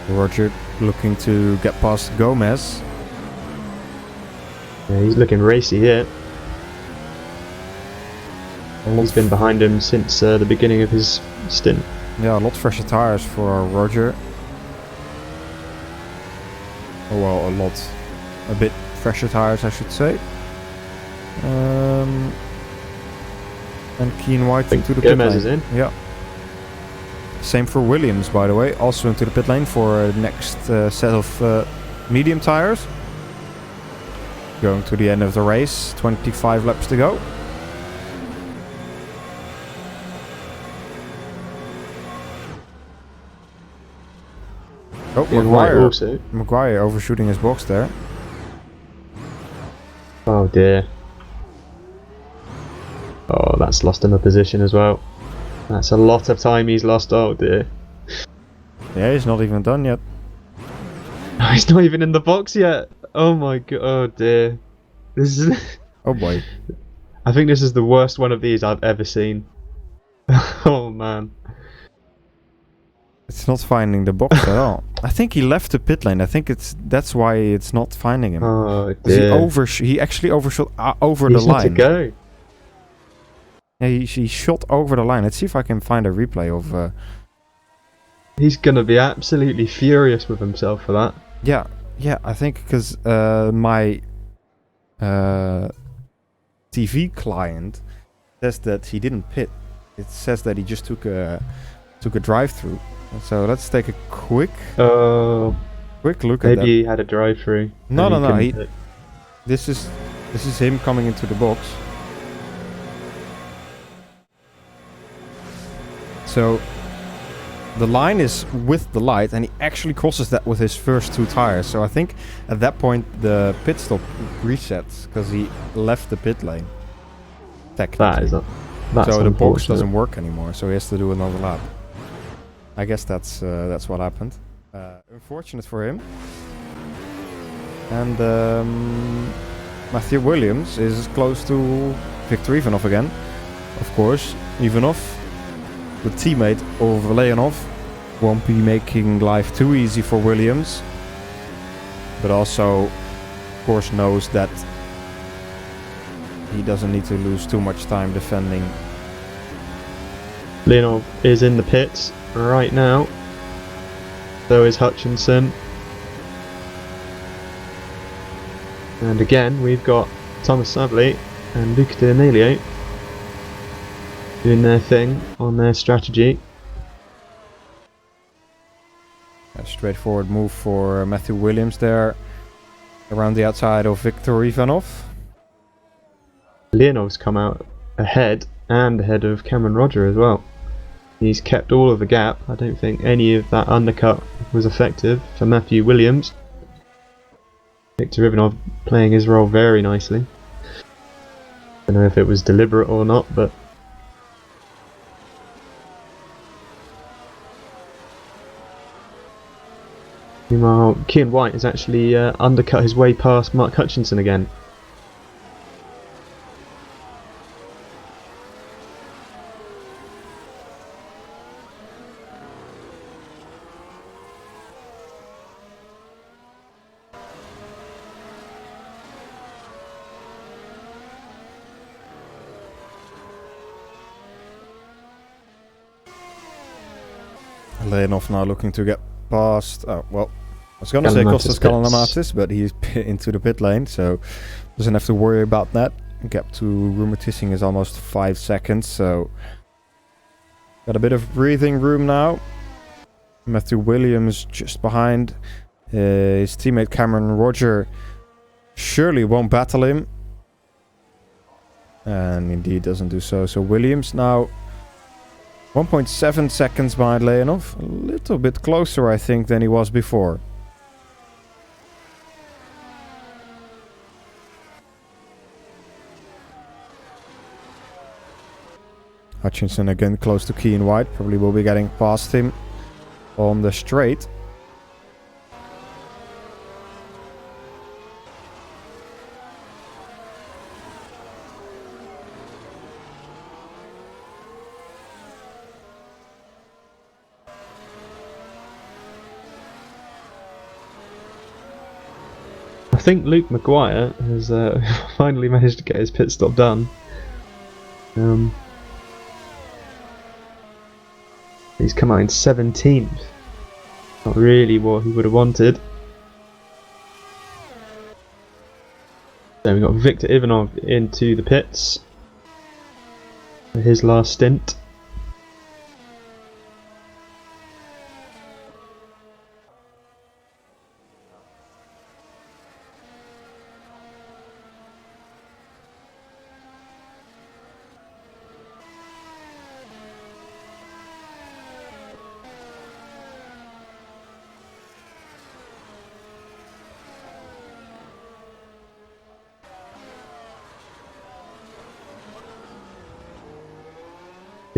Roger looking to get past Gomez. Yeah, he's looking racy here. He's been behind him since the beginning of his stint. Yeah, a lot fresher tires for Roger. Oh well, a bit fresher tires I should say. And Kean White into the pit Gomez lane. is in. Yeah. Same for Williams, by the way, also into the pit lane for next set of medium tires. Going to the end of the race, 25 laps to go. Oh, Maguire overshooting his box there. Oh dear. Oh, that's lost him a position as well. That's a lot of time he's lost. Oh dear. Yeah, he's not even done yet. He's not even in the box yet. Oh my god. Oh dear. This is. Oh boy. I think this is the worst one of these I've ever seen. Oh man. It's not finding the box at all. I think he left the pit lane. I think that's why it's not finding him. Oh dear. He actually overshot over the line. To go. Yeah, he shot over the line. Let's see if I can find a replay of. He's gonna be absolutely furious with himself for that. Yeah, I think because my TV client says that he didn't pit. It says that he just took a drive-through. So let's take a quick Oh, look at that. maybe he had a drive-through. No, and no, no. couldn't pick. This is him coming into the box. So the line is with the light, and he actually crosses that with his first 2 tires. So I think at that point the pit stop resets because he left the pit lane. Technically. That's so the box unfortunate. doesn't work anymore. So he has to do another lap. I guess that's what happened. Unfortunate for him. And Matthew Williams is close to Victor Ivanov again. Of course, Ivanov, the teammate of Leonov, won't be making life too easy for Williams. But also, of course, knows that he doesn't need to lose too much time defending. Leonov is in the pits right now. So is Hutchinson. And again, we've got Thomas Savley and Luca D'Amelio doing their thing on their strategy. A straightforward move for Matthew Williams there around the outside of Viktor Ivanov. Leonov's come out ahead and ahead of Cameron Roger as well. He's kept all of the gap. I don't think any of that undercut was effective for Matthew Williams. Viktor Ivanov playing his role very nicely. I don't know if it was deliberate or not, but meanwhile, Kean White has actually undercut his way past Mark Hutchinson again. Leonov now looking to get past. Oh, well, I was going to say Kostas Kalinamatis, but he's into the pit lane, so doesn't have to worry about that. Gap to Rumer Tissing is almost 5 seconds, so got a bit of breathing room now. Matthew Williams just behind. His teammate Cameron Roger surely won't battle him, and indeed doesn't do so. So Williams now 1.7 seconds behind Leonov. A little bit closer, I think, than he was before. Hutchinson again close to Kean White. Probably will be getting past him on the straight. I think Luke Maguire has finally managed to get his pit stop done. He's come out in 17th. Not really what he would have wanted. Then we've got Viktor Ivanov into the pits for his last stint.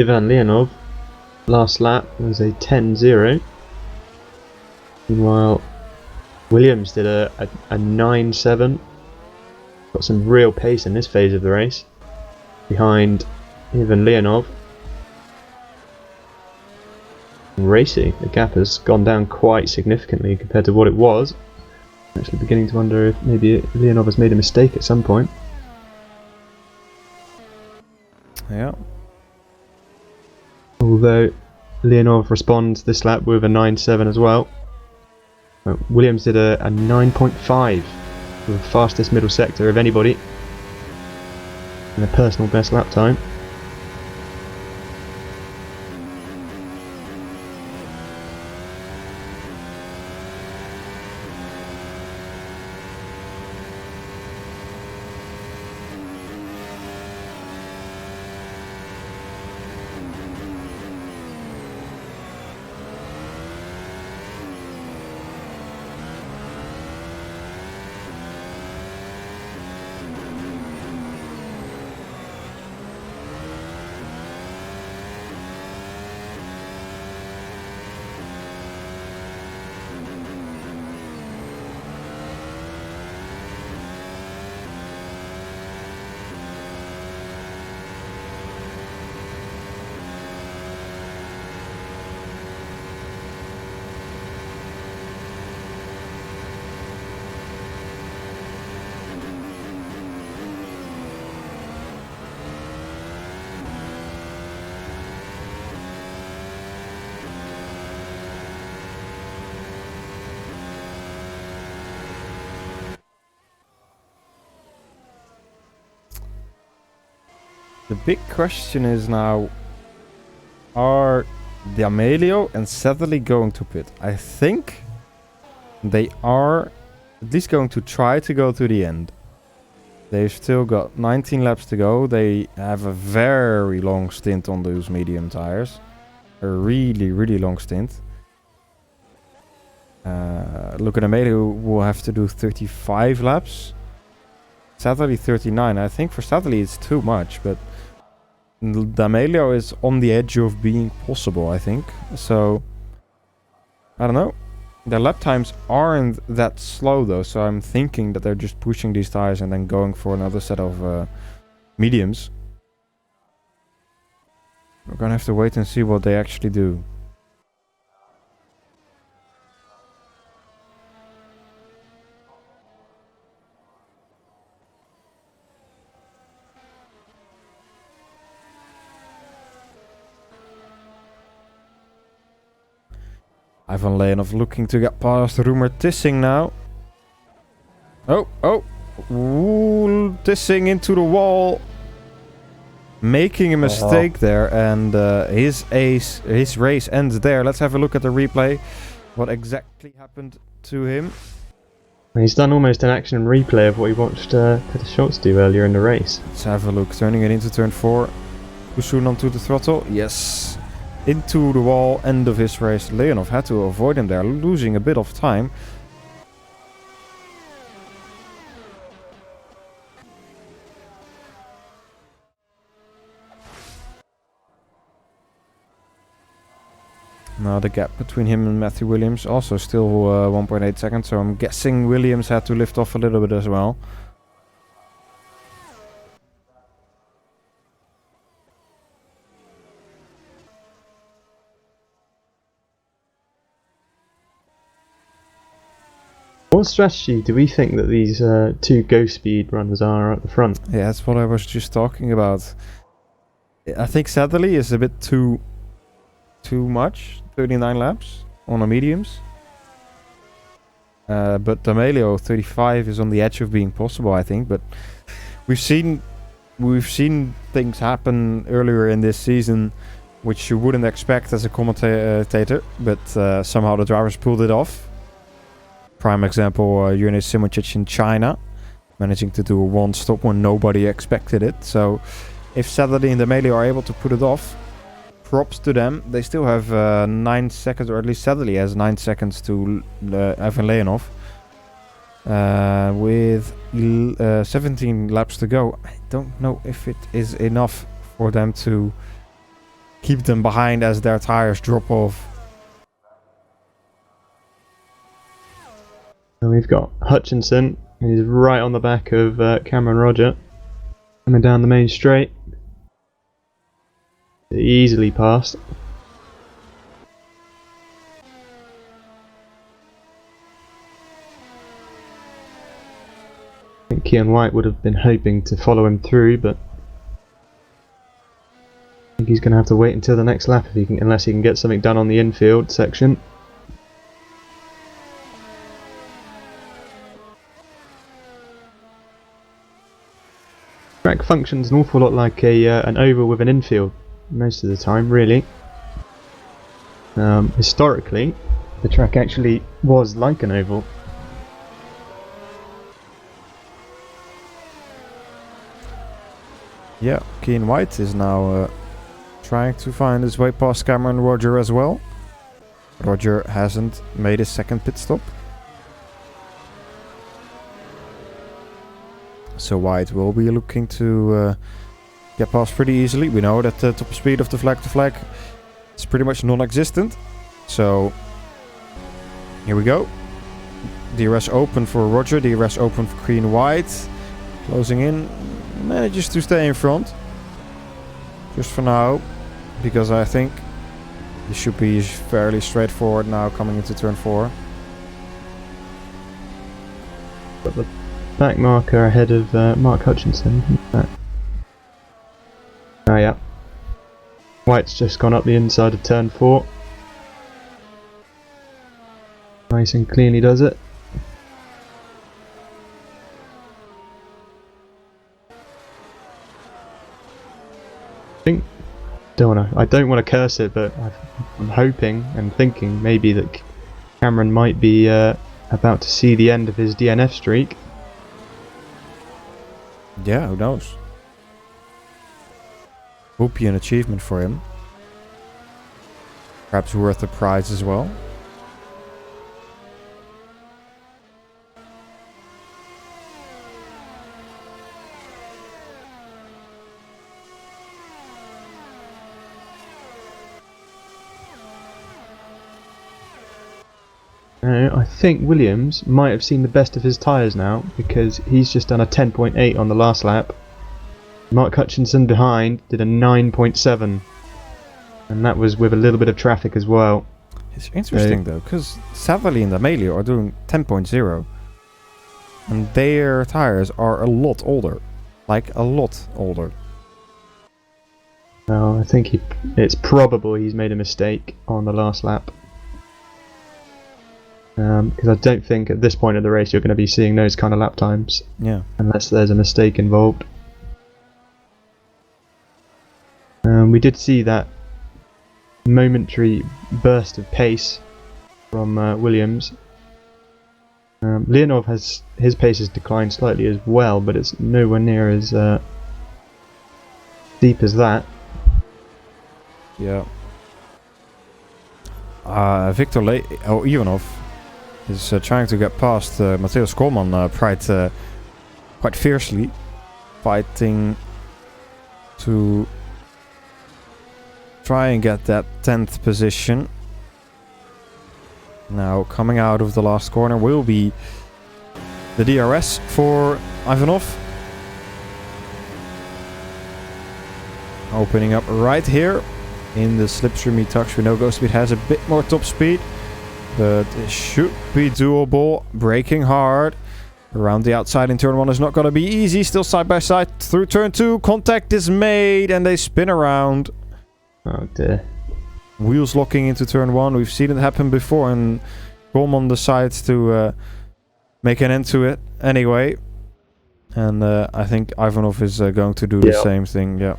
Ivan Leonov, last lap was a 10-0. Meanwhile, Williams did a 9-7. Got some real pace in this phase of the race. Behind Ivan Leonov. Racing, the gap has gone down quite significantly compared to what it was. I'm actually beginning to wonder if maybe Leonov has made a mistake at some point. Yeah. Although Leonov responds this lap with a 9.7 as well. Williams did a 9.5 for the fastest middle sector of anybody. And a personal best lap time. The big question is now, are D'Amelio and Sadly going to pit? I think they are at least going to try to go to the end. They've still got 19 laps to go. They have a very long stint on those medium tires. A really, really long stint. Look at D'Amelio, will have to do 35 laps. Sadly 39. I think for Sadly it's too much, but D'Amelio is on the edge of being possible, I think. So, I don't know. Their lap times aren't that slow though, so I'm thinking that they're just pushing these tires and then going for another set of mediums. We're gonna have to wait and see what they actually do. Ivan Leonov looking to get past Rumer Tissing now. Oh. Ooh, Tissing into the wall. Making a mistake there, and his race ends there. Let's have a look at the replay. What exactly happened to him? He's done almost an action replay of what he watched Peter Schultz do earlier in the race. Let's have a look. Turning it into turn 4. Too soon onto the throttle. Yes. Into the wall, end of his race. Leonov had to avoid him there, losing a bit of time. Now the gap between him and Matthew Williams also still 1.8 seconds, so I'm guessing Williams had to lift off a little bit as well. What strategy do we think that these two Ghost Speed runners are at the front? Yeah, that's what I was just talking about. I think Sadly is a bit too much. 39 laps on the mediums. But D'Amelio 35 is on the edge of being possible, I think. But we've seen things happen earlier in this season which you wouldn't expect as a commentator, but somehow the drivers pulled it off. Prime example, Yunus Simocic in China, managing to do a one-stop when nobody expected it. So if Sadly and D'Amelio are able to put it off, props to them. They still have 9 seconds, or at least Sadly has 9 seconds to Ivan Leonov. With 17 laps to go, I don't know if it is enough for them to keep them behind as their tires drop off. And we've got Hutchinson, he's right on the back of Cameron Roger, coming down the main straight. Easily passed. I think Kean White would have been hoping to follow him through, but I think he's going to have to wait until the next lap if he can, unless he can get something done on the infield section. Track functions an awful lot like an oval with an infield most of the time, really. Historically, the track actually was like an oval. Yeah, Kean White is now trying to find his way past Cameron Roger as well. Roger hasn't made his second pit stop. So White will be looking to get past pretty easily. We know that the top speed of the flag to flag is pretty much non-existent. So here we go. DRS open for Roger, DRS open for Kean White. Closing in, manages to stay in front. Just for now, because I think this should be fairly straightforward now coming into turn 4. Got the back marker ahead of Mark Hutchinson. Oh yeah. White's just gone up the inside of turn 4. Nice and cleanly does it. think I don't want to curse it, but I'm hoping and thinking maybe that Cameron might be about to see the end of his DNF streak. Yeah, who knows? Would be an achievement for him. Perhaps worth the prize as well. I think Williams might have seen the best of his tyres now, because he's just done a 10.8 on the last lap. Mark Hutchinson behind did a 9.7, and that was with a little bit of traffic as well. It's interesting though, because Savali and D'Amelio are doing 10.0, and their tyres are a lot older. Like a lot older. Well, I think it's probable he's made a mistake on the last lap. Because I don't think at this point of the race you're going to be seeing those kind of lap times. Yeah. Unless there's a mistake involved. We did see that momentary burst of pace from Williams. Leonov his pace has declined slightly as well, but it's nowhere near as deep as that. Yeah. Victor Ivanov is trying to get past Mateusz Koolman quite fiercely, fighting to try and get that 10th position. Now coming out of the last corner will be the DRS for Ivanov. Opening up right here in the slipstreamy touch. We know Ghost Speed has a bit more top speed, but it should be doable. Braking hard. Around the outside in turn 1 is not going to be easy. Still side by side through turn 2. Contact is made and they spin around. Oh dear. Wheels locking into turn 1. We've seen it happen before, and Koolman decides to make an end to it anyway. And I think Ivanov is going to do the same thing. Yeah.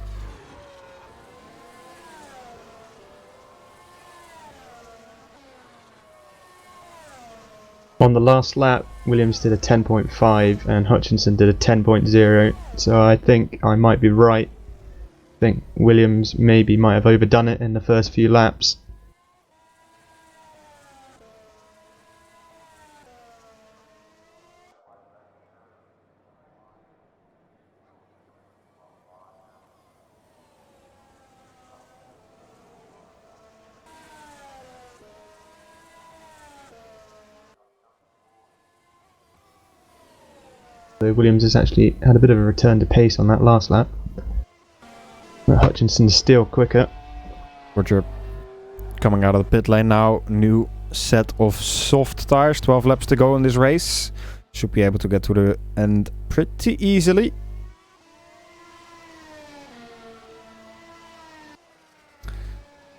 On the last lap, Williams did a 10.5 and Hutchinson did a 10.0, so I think I might be right. I think Williams maybe might have overdone it in the first few laps. So Williams has actually had a bit of a return to pace on that last lap. But Hutchinson's still quicker. Roger coming out of the pit lane now. New set of soft tires. 12 laps to go in this race. Should be able to get to the end pretty easily.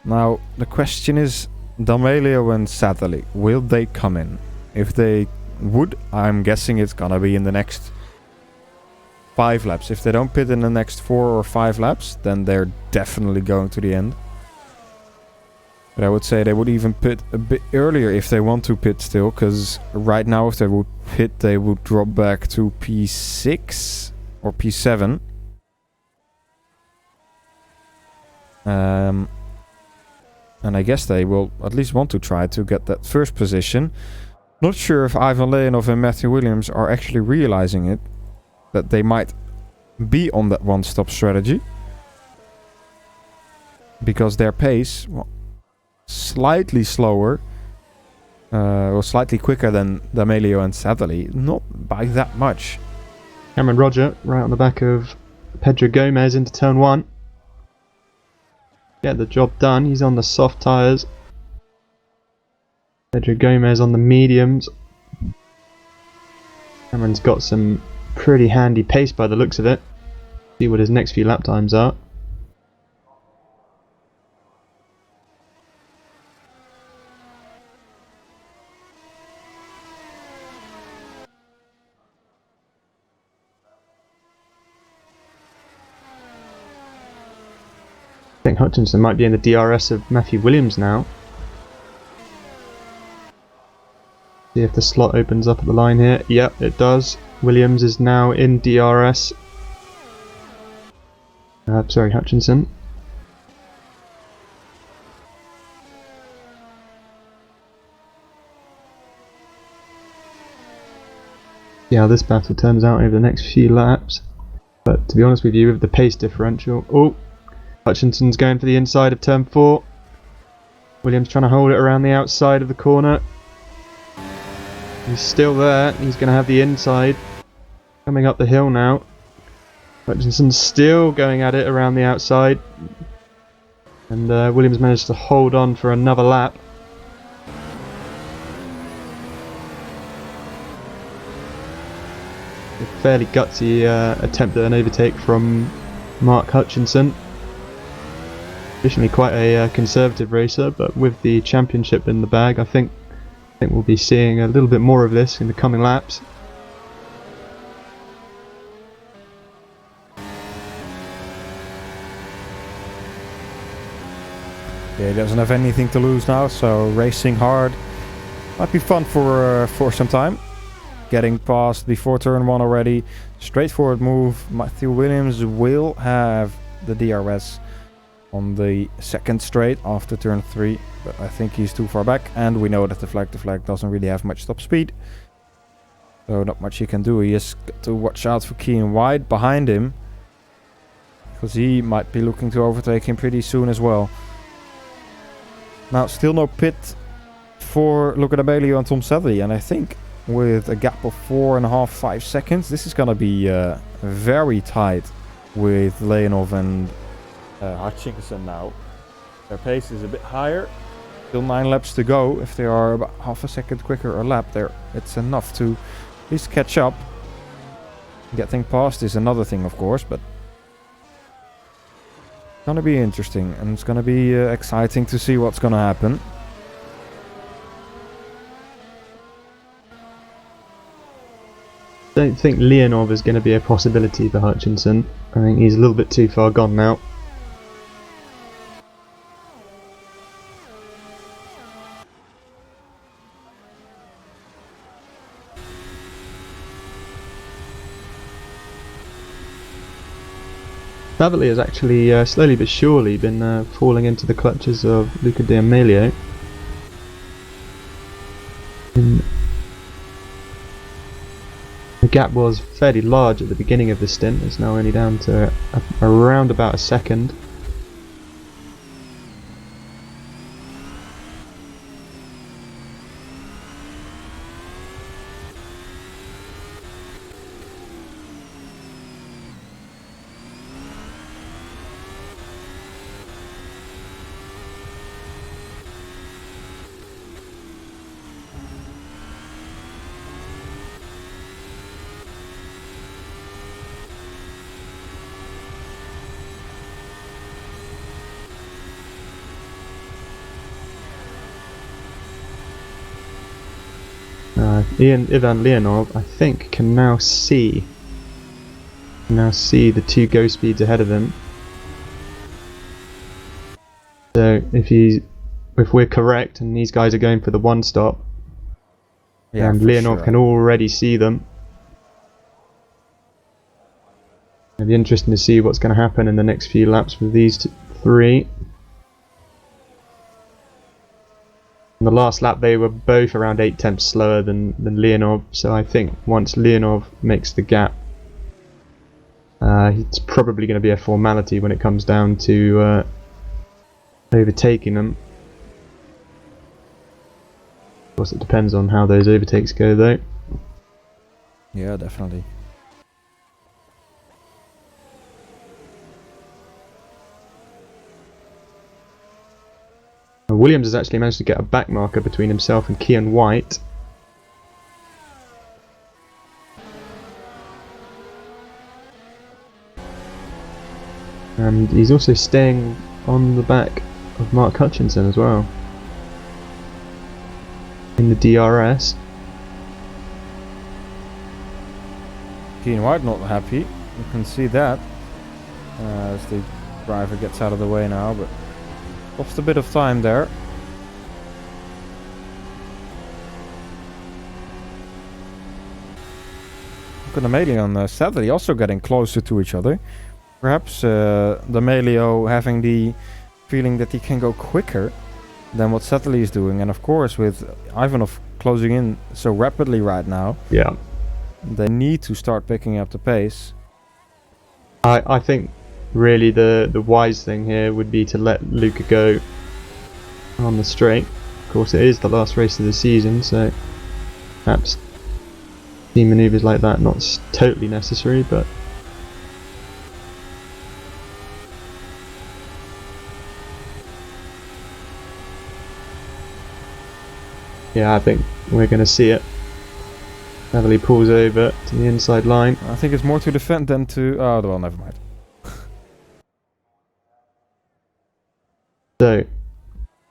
Now the question is, D'Amelio and Satterley, will they come in? If they would, I'm guessing it's gonna be in the next 5 laps. If they don't pit in the next 4 or 5 laps, then they're definitely going to the end. But I would say they would even pit a bit earlier if they want to pit still, because right now if they would pit, they would drop back to P6 or P7. And I guess they will at least want to try to get that first position. Not sure if Ivan Leonov and Matthew Williams are actually realizing it, that they might be on that one-stop strategy. Because their pace, well, slightly slower, or slightly quicker than D'Amelio and Satterley, not by that much. Cameron Roger right on the back of Pedro Gomez into turn 1. Get the job done. He's on the soft tyres. Pedro Gomez on the mediums. Cameron's got some pretty handy pace by the looks of it. See what his next few lap times are. I think Hutchinson might be in the DRS of Matthew Williams now. See if the slot opens up at the line here. Yep, it does. Williams is now in DRS. Sorry, Hutchinson. See how this battle turns out over the next few laps. But to be honest with you, with the pace differential... Oh! Hutchinson's going for the inside of turn 4. Williams trying to hold it around the outside of the corner. He's still there. He's going to have the inside. Coming up the hill now. Hutchinson's still going at it around the outside. And Williams managed to hold on for another lap. A fairly gutsy attempt at an overtake from Mark Hutchinson. Traditionally quite a conservative racer, but with the championship in the bag, I think we'll be seeing a little bit more of this in the coming laps. Yeah, he doesn't have anything to lose now, so racing hard might be fun for some time. Getting past before turn 1 already. Straightforward move. Matthew Williams will have the DRS on the second straight after turn 3, but I think he's too far back, and we know that the flag doesn't really have much top speed, so not much he can do. He has got to watch out for Keane White behind him, because he might be looking to overtake him pretty soon as well. Now still no pit for Luca D'Amelio and Tom Sadley, and I think with a gap of 4.5-5 seconds this is gonna be very tight with Leonov and Hutchinson now. Their pace is a bit higher. Still 9 laps to go. If they are about half a second quicker a lap, there it's enough to at least catch up. Getting past is another thing, of course, but it's gonna be interesting, and it's gonna be exciting to see what's gonna happen. Don't think Leonov is going to be a possibility for Hutchinson. I think he's a little bit too far gone now. Savali has actually slowly but surely been falling into the clutches of Luca D'Amelio. The gap was fairly large at the beginning of the stint. It's now only down to around about a second. Ivan Leonov, I think, can now see the 2 go speeds ahead of him. So if we're correct and these guys are going for the 1 stop, Yeah, and for Leonov sure. can already see them. It'll be interesting to see what's going to happen in the next few laps with these 3. In the last lap they were both around 8 tenths slower than Leonov, so I think once Leonov makes the gap, it's probably going to be a formality when it comes down to overtaking them. Of course it depends on how those overtakes go though. Yeah, definitely. Williams has actually managed to get a back marker between himself and Keane White. And he's also staying on the back of Mark Hutchinson as well. In the DRS. Keane White not happy. You can see that. As they driver gets out of the way now, but lost a bit of time there. Look at Amelia and Sadly also getting closer to each other. Perhaps D'Amelio having the feeling that he can go quicker than what Sadly is doing, and of course with Ivanov closing in so rapidly right now, Yeah. they need to start picking up the pace. I think really the wise thing here would be to let Luca go on the straight. Of course, it is the last race of the season, so perhaps team manoeuvres like that not totally necessary, but yeah, I think we're going to see it. Heavily pulls over to the inside line. I think it's more to defend than to... Oh, well, never mind. So,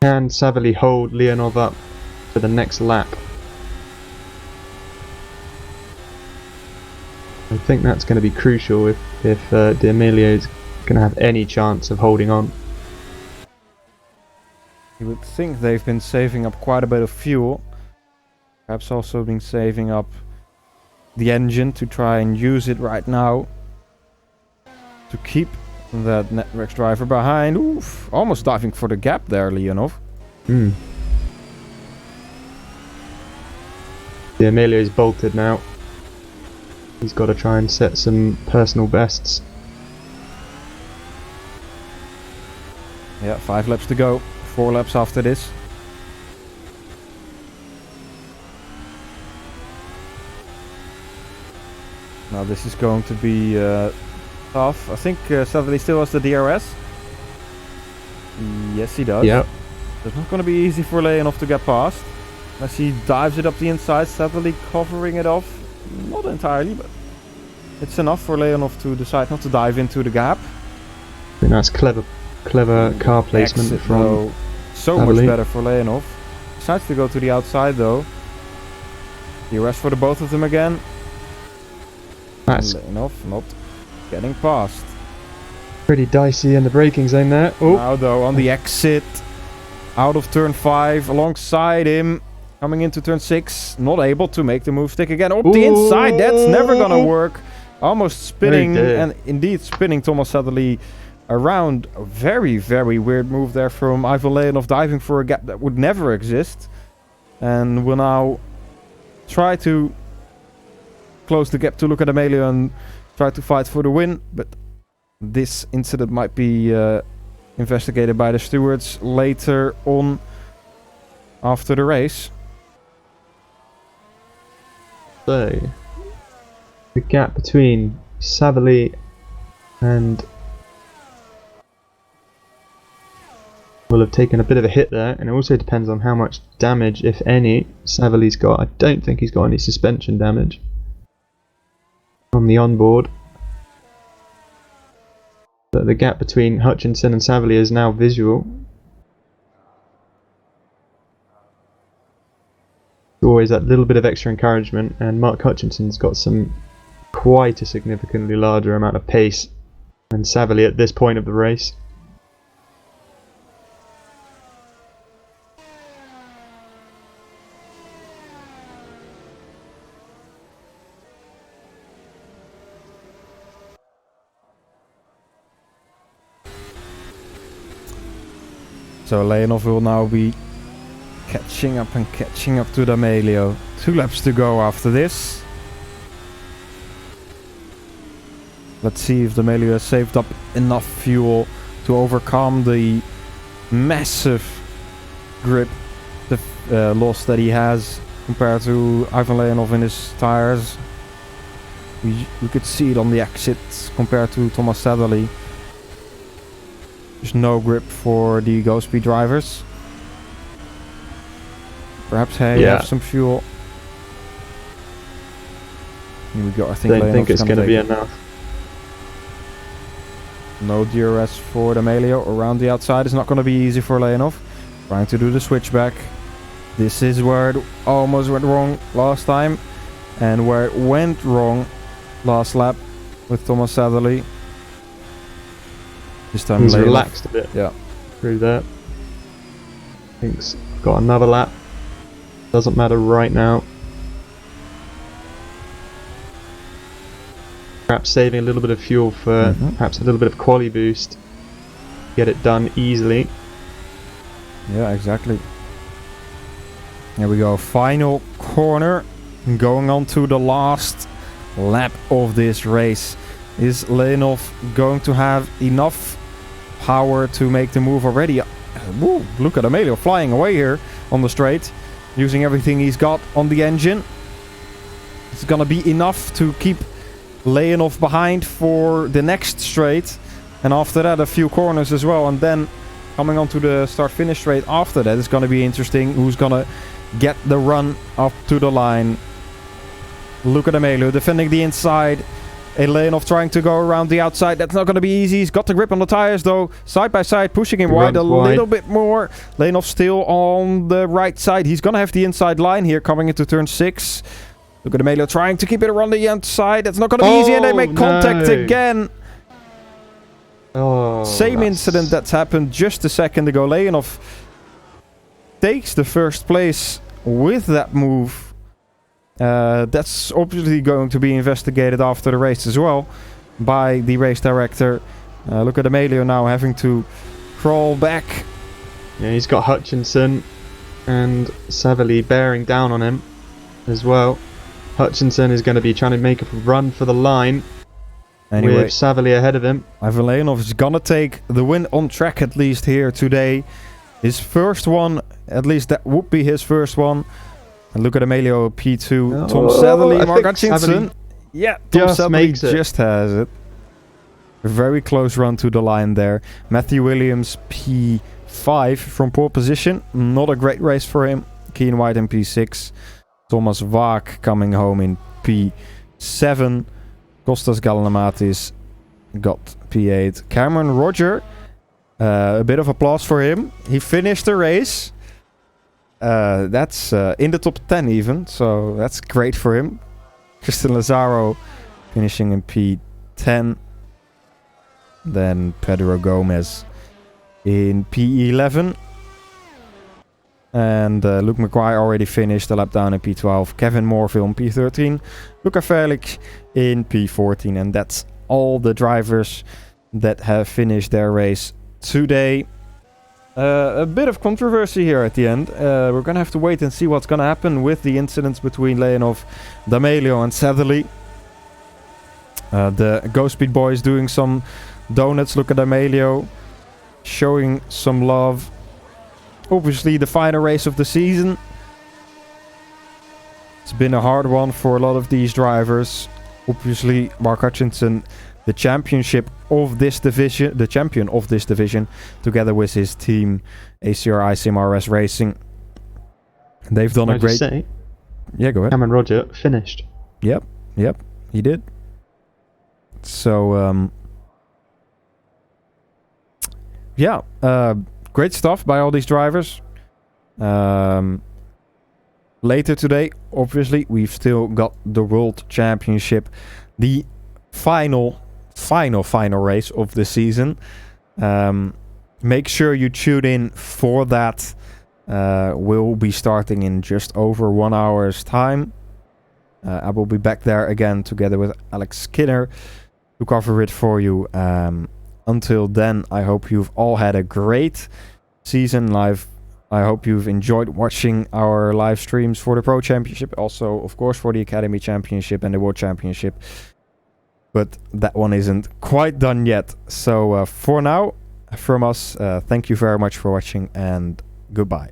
can Savily hold Leonov up for the next lap? I think that's going to be crucial if D'Amelio is going to have any chance of holding on. You would think they've been saving up quite a bit of fuel. Perhaps also been saving up the engine to try and use it right now to keep that Networks driver behind. Oof, almost diving for the gap there, Leonov. D'Amelio is bolted now. He's got to try and set some personal bests. Yeah, 5 laps to go. 4 laps after this. Now this is going to be tough. I think Sadly still has the DRS. Yes, he does. Yep. It's not going to be easy for Leonov to get past. As he dives it up the inside, Sadly covering it off. Not entirely, but it's enough for Leonov to decide not to dive into the gap. I think that's clever car placement Exit, from though, so Sadly. much better for Leonov. Decides to go to the outside though. DRS for the both of them again. That's Leonov not getting past. pretty dicey in the braking zone there. Oh, Now though on the exit, out of turn 5, alongside him, coming into turn 6, not able to make the move stick again. Up the inside, that's never gonna work. Almost spinning, and indeed spinning Thomas Sadly around. A very, very weird move there from Ivan Leonov, diving for a gap that would never exist. And will now try to close the gap to look at Amelia and try to fight for the win. But this incident might be investigated by the stewards later on after the race. so the gap between Savily and will have taken a bit of a hit there, and it also depends on how much damage, if any, Savily's got. I don't think he's got any suspension damage on the onboard. But the gap between Hutchinson and Savily is now visual. Always that little bit of extra encouragement, and Mark Hutchinson's got quite a significantly larger amount of pace than Savily at this point of the race. So Leonov will now be catching up to D'Amelio. 2 laps to go after this. Let's see if D'Amelio has saved up enough fuel to overcome the massive grip loss that he has compared to Ivan Leonov in his tires. We could see it on the exits compared to Thomas Sadly. There's no grip for the Go Speed drivers. Perhaps hey, have some fuel. Here we go. I think Don't think it's going to be enough. No DRS for D'Amelio around the outside. It's not going to be easy for Leonov. Trying to do the switchback. This is where it almost went wrong last time, and where it went wrong last lap with Thomas Sadly. This time He's Leonov, relaxed a bit yeah. through there. He's got another lap. Doesn't matter right now. Perhaps saving a little bit of fuel for perhaps a little bit of quali boost. Get it done easily. Yeah, exactly. Here we go, final corner. Going on to the last lap of this race. Is Leonov going to have enough power to make the move already? Woo, look at Amelio flying away here on the straight, using everything he's got on the engine. It's gonna be enough to keep Leonov behind for the next straight, and after that a few corners as well, and then coming on to the start-finish straight after that is gonna be interesting. Who's gonna get the run up to the line? Look at Amelio defending the inside. Leonov trying to go around the outside. That's not going to be easy. He's got the grip on the tires though. Side by side, pushing him wide a little bit more. Leonov still on the right side. He's going to have the inside line here coming into turn 6. Look at Amelio trying to keep it around the inside. That's not going to be easy, and they make contact again. Same incident that's happened just a second ago. Leonov takes the first place with that move. That's obviously going to be investigated after the race as well by the race director. Look at Amelio now having to crawl back. Yeah, he's got Hutchinson and Savali bearing down on him as well. Hutchinson is going to be trying to make a run for the line. Anyway, with Savali ahead of him. Ivan Leonov is going to take the win on track at least here today. His first one, at least that would be his first one. And look at Amelio, P2, Tom Sadley, Mark Hutchinson. Yeah, Tom Sadley just has it. A very close run to the line there. Matthew Williams, P5 from pole position. Not a great race for him. Keen White in P6. Thomas Vaak coming home in P7. Kostas Galanamatis got P8. Cameron Roger, a bit of applause for him. He finished the race. That's in the top 10 even, so that's great for him. Tristan Lazaro finishing in P10. Then Pedro Gomez in P11. And Luke McGuire already finished a lap down in P12. Kevin Morville in P13. Luca Felix in P14. And that's all the drivers that have finished their race today. A bit of controversy here at the end. We're going to have to wait and see what's going to happen with the incidents between Leonov, D'Amelio and Sadley. The Ghost Speed boys doing some donuts. Look at D'Amelio showing some love. Obviously the final race of the season. It's been a hard one for a lot of these drivers. Obviously Mark Hutchinson, the champion of this division, together with his team ACR ICMRS Racing. They've done a great... Yeah, go ahead. Cameron Roger finished. Yep, he did. So, great stuff by all these drivers. Later today, obviously, we've still got the World Championship, the final race of the season. Make sure you tune in for that. We'll be starting in just over 1 hour's time. I will be back there again together with Alex Skinner to cover it for you. Until then, I hope you've all had a great season live. I hope you've enjoyed watching our live streams for the Pro Championship. Also, of course, for the Academy Championship and the World Championship. But that one isn't quite done yet. So for now, from us, thank you very much for watching and goodbye.